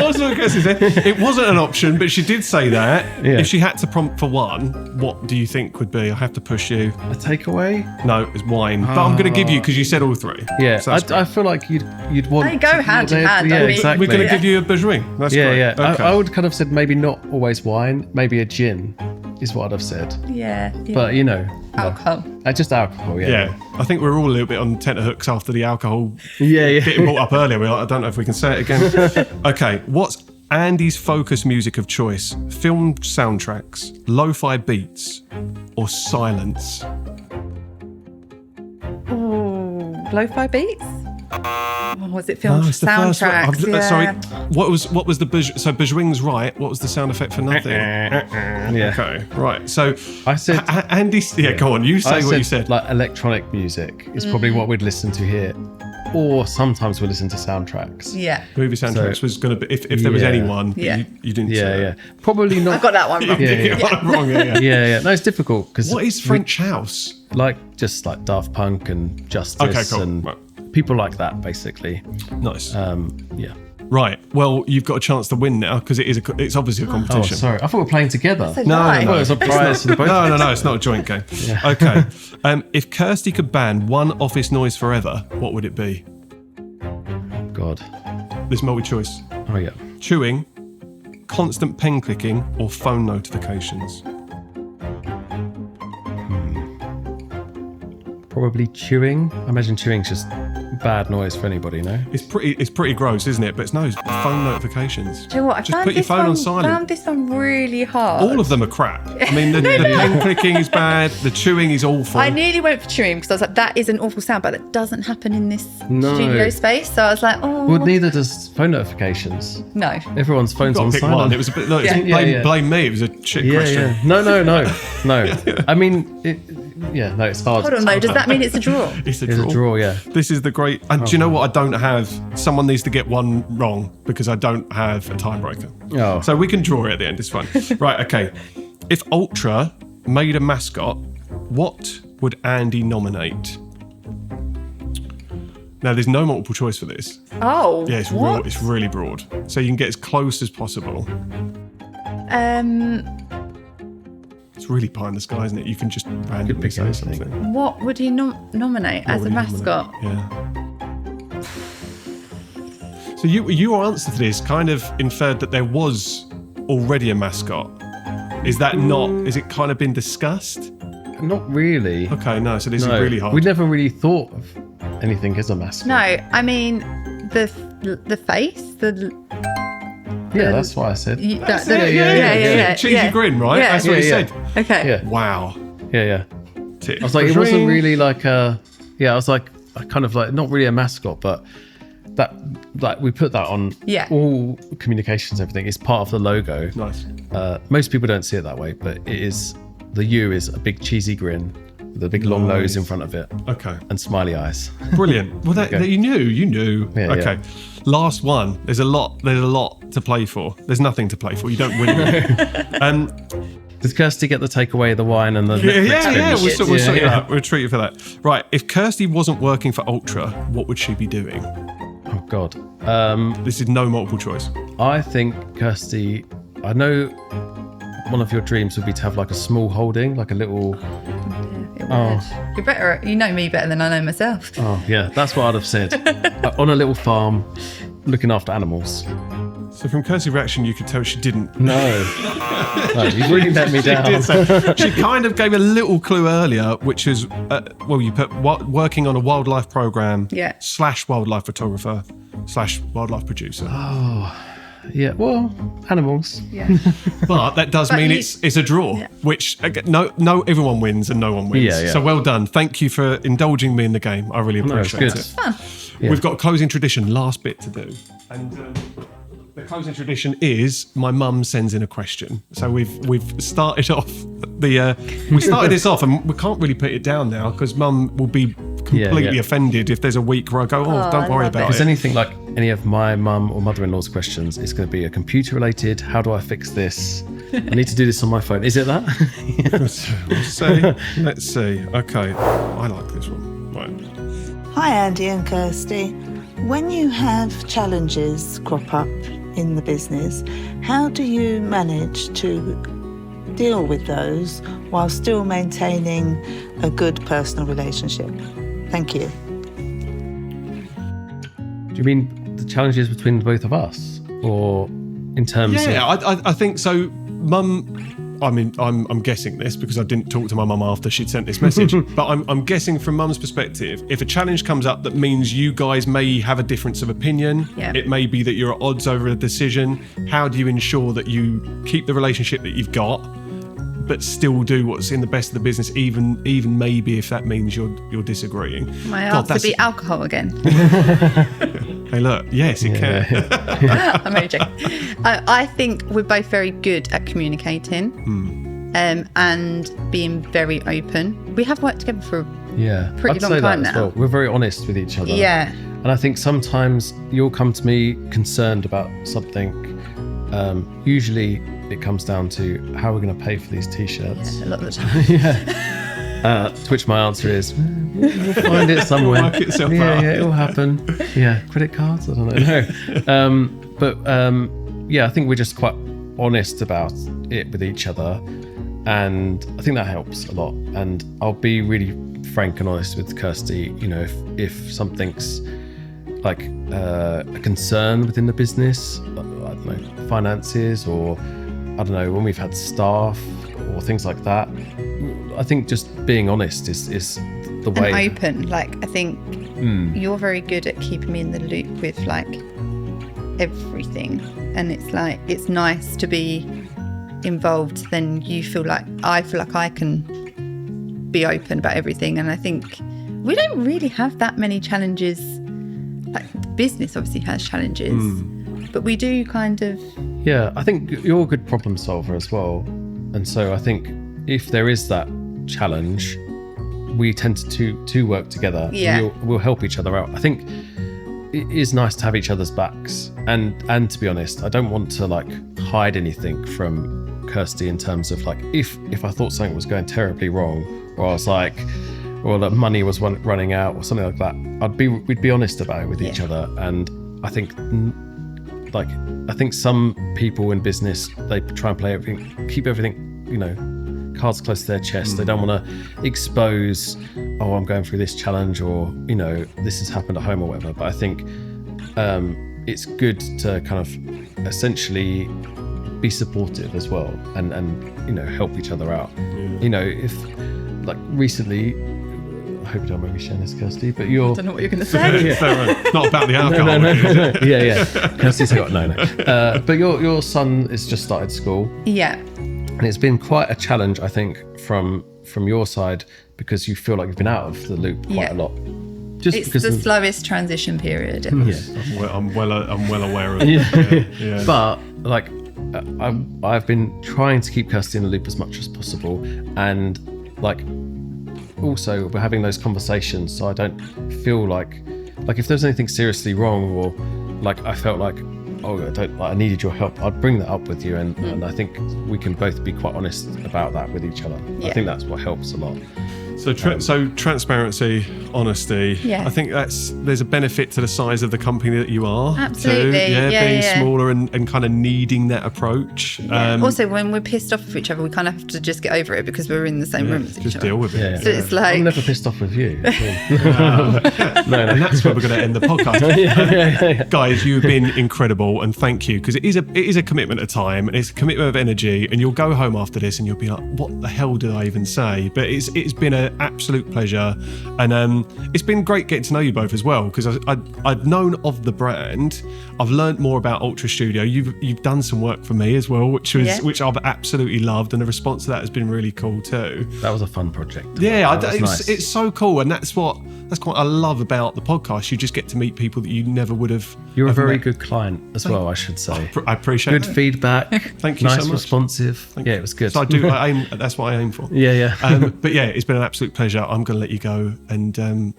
was what Kirsty said. It wasn't an option, but she did say that. Yeah. If she had to prompt for one, what do you think would be? I have to push you. A takeaway? No, it's wine. But I'm going to give you because you said all three. Yeah, So that's I feel like you'd want. They go hand in hand, Yeah, I mean- exactly. We're going to give you a bajwing. That's Yeah, great. yeah. Okay. I would kind of said maybe not always wine, maybe a gin is what I'd have said. Yeah. But you know, Alcohol. just alcohol. Yeah, I think we're all a little bit on tenterhooks after the alcohol Yeah. getting brought up earlier. We're like, I don't know if we can say it again. Okay, what's Andy's focus music of choice? Film soundtracks, lo-fi beats, or silence? Ooh, lo-fi beats? Or was it film it's the first one. soundtracks? Yeah. Sorry, what was the so bajwing's right? What was the sound effect for nothing? Yeah. Okay, right. So I said. Andy's. Yeah, go on. You say what you said. Like electronic music is probably what we'd listen to here, or sometimes we listen to soundtracks. Yeah. Movie soundtracks was going to be if there was Yeah. anyone. But Yeah. you didn't. Yeah, say yeah. that. Probably I not. got that one wrong. Yeah, You got it wrong. Yeah. Yeah. No, it's difficult because What is French house? like just like Daft Punk and Justice Okay, cool. and Right. people like that, basically. Nice. Yeah. Right. Well, you've got a chance to win now because it's obviously a Oh, competition. sorry. I thought we were playing together. So No, nice. no, Oh, it's a prize to the both. No, it's not a joint game. Okay. If Kirsty could ban one office noise forever, what would it be? God. This multi-choice: Oh yeah. chewing, constant pen clicking, or phone notifications. Probably chewing. I imagine chewing's just bad noise for anybody, no? It's pretty gross, isn't it? But it's no phone notifications. Do you know what? I Just found put your this phone on one- silent. found this one really hard. All of them are crap. I mean, the pen clicking is bad. The chewing is awful. I nearly went for chewing because I was like, that is an awful sound, but that doesn't happen in this No. studio space. So I was like, oh. Well, neither does phone notifications. No. Everyone's phone's Got on to pick silent. one. It was a bit. No, it's Yeah. blame me. It was a shit Yeah, question. yeah. No. I mean, no, it's hard. Hold on, though. Does that mean it's a draw? It's a It's draw. a draw, yeah. This is the great. And do you know what? I don't have. Someone needs to get one wrong because I don't have a tiebreaker. Oh. So we can draw it at the end. It's fine. Right. Okay. If Ultra made a mascot, what would Andy nominate? Now, there's no multiple choice for this. Oh. Yeah, it's what? real. It's really broad, so you can get as close as possible. It's really pie in the sky, isn't it? You can just randomly pick say anything. something. What would you nominate as a mascot? Yeah. So your answer to this kind of inferred that there was already a mascot. Is that not? Is it kind of been discussed? Not really. Okay, no. So this is really hard. We never really thought of anything as a mascot. No, I mean the face, Yeah, that's what I said. That's yeah. Cheesy grin, right? Yeah. That's what he Yeah. said. Okay. Yeah. Wow. Yeah. Tip I was like, it for wasn't ring. really like a. Yeah, I was like, kind of like not really a mascot, but that like we put that on all communications. Everything is part of the logo. Nice. Most people don't see it that way, but it is. The U is a big cheesy grin with a big long nose in front of it. Okay. And smiley eyes. Brilliant. Well, that you knew. Yeah, okay. Last one. There's a lot to play for. There's nothing to play for. You don't win. Does Kirsty get the takeaway, the wine, and the Netflix Yeah. binge? We'll sort you out. We'll treat you for that. Right. If Kirsty wasn't working for Ultra, what would she be doing? Oh God. This is no multiple choice. I think Kirsty. I know one of your dreams would be to have like a small holding, like a little. You're better. You know me better than I know myself. Oh yeah, that's what I'd have said. On a little farm, looking after animals. So from Kirsty's reaction, you could tell she didn't. No, you really let me down. She did say, she kind of gave a little clue earlier, which is, you put working on a wildlife program / wildlife photographer / wildlife producer. Yeah, well, animals. Yeah. But that does mean it's a draw, which again, no, everyone wins and no one wins. Yeah. So well done. Thank you for indulging me in the game. I really appreciate it. It's Fun. Yeah. We've got a closing tradition, last bit to do. And the closing tradition is my mum sends in a question. So we've started off we started this off, and we can't really put it down now because mum will be completely offended if there's a week where I go, don't worry about If it's it. anything like any of my mum or mother-in-law's questions, it's going to be a computer related. How do I fix this? I need to do this on my phone. Is it that? Let's see. Okay, I like this one. Right. Hi Andy and Kirsty. When you have challenges crop up in the business, how do you manage to deal with those while still maintaining a good personal relationship? Thank you. Do you mean the challenges between both of us, or in terms of? Yeah, I think so. Mum, I mean, I'm guessing this because I didn't talk to my mum after she'd sent this message, but I'm guessing from mum's perspective, if a challenge comes up that means you guys may have a difference of opinion, it may be that you're at odds over a decision, how do you ensure that you keep the relationship that you've got, but still do what's in the best of the business, even maybe if that means you're disagreeing? My answer would be alcohol again. Hey, look, yes, it can. I'm only joking. I think we're both very good at communicating and being very open. We have worked together for a pretty long time now. Well. We're very honest with each other. Yeah. And I think sometimes you'll come to me concerned about something. Usually it comes down to how we're going to pay for these t-shirts. Yeah, a lot of the time. To which my answer is, we'll find it somewhere. Work itself out. Yeah, it'll happen. Yeah, credit cards, I don't know. I think we're just quite honest about it with each other, and I think that helps a lot. And I'll be really frank and honest with Kirsty. You know, if something's like a concern within the business, I don't know, finances, or I don't know, when we've had staff or things like that, I think just being honest is the way. And open. Like, I think you're very good at keeping me in the loop with like everything, and it's like it's nice to be involved. Then I feel like I can be open about everything, and I think we don't really have that many challenges. Like, the business obviously has challenges, but we do kind of. Yeah, I think you're a good problem solver as well, and so I think if there is that challenge, we tend to work together. Yeah. We'll help each other out. I think it is nice to have each other's backs, and to be honest, I don't want to like hide anything from Kirsty in terms of like if I thought something was going terribly wrong, or I was like, or the money was running out or something like that, we'd be honest about it with each other. And I think some people in business, they try and play everything, keep everything, cards close to their chest. They don't want to expose, oh, I'm going through this challenge, or, you know, this has happened at home or whatever. But I think it's good to kind of essentially be supportive as well, and you know, help each other out. You know, if like recently, I hope you don't mind me sharing this, Kirsty, but I don't know what you're going to say. Not about the alcohol. No. Yeah. Kirsty's got no. But your son has just started school. Yeah. And it's been quite a challenge, I think, from your side, because you feel like you've been out of the loop quite a lot. Just It's because the slowest transition period. I'm well aware of it. Yeah. But like, I've been trying to keep Kirsty in the loop as much as possible, and like, also we're having those conversations, so I don't feel like if there's anything seriously wrong, or like I felt like, oh, I needed your help, I'd bring that up with you, and I think we can both be quite honest about that with each other. Yeah. I think that's what helps a lot. So transparency, honesty. Yeah. I think there's a benefit to the size of the company that you are. Absolutely. Too. Yeah, being yeah. smaller and kind of needing that approach. Yeah. Also, when we're pissed off with each other, we kind of have to just get over it because we're in the same room as each just other. deal with it. Yeah. So it's like, I'm never pissed off with you. No. And that's where we're going to end the podcast. yeah. Guys, you've been incredible, and thank you, because it is a commitment of time, and it's a commitment of energy, and you'll go home after this and you'll be like, what the hell did I even say? But it's been an absolute pleasure, and it's been great getting to know you both as well, because I'd known of the brand. I've learned more about Ultra Studio. You've done some work for me as well, which I've absolutely loved, and the response to that has been really cool too. That was a fun project. Yeah, That was nice. it's so cool, and that's what I love about the podcast. You just get to meet people that you never would have. You're a very met. good client as well, I should say. I appreciate Good that. feedback. Thank you so nice, much. responsive. Yeah, it was good. So that's what I aim for. Yeah. But yeah, it's been an absolute pleasure. I'm going to let you go and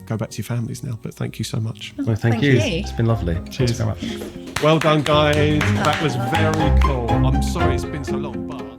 go back to your families now. But thank you so much. Well, thank you. It's been lovely. Cheers very much. Well done, guys. That was very cool. I'm sorry it's been so long, but.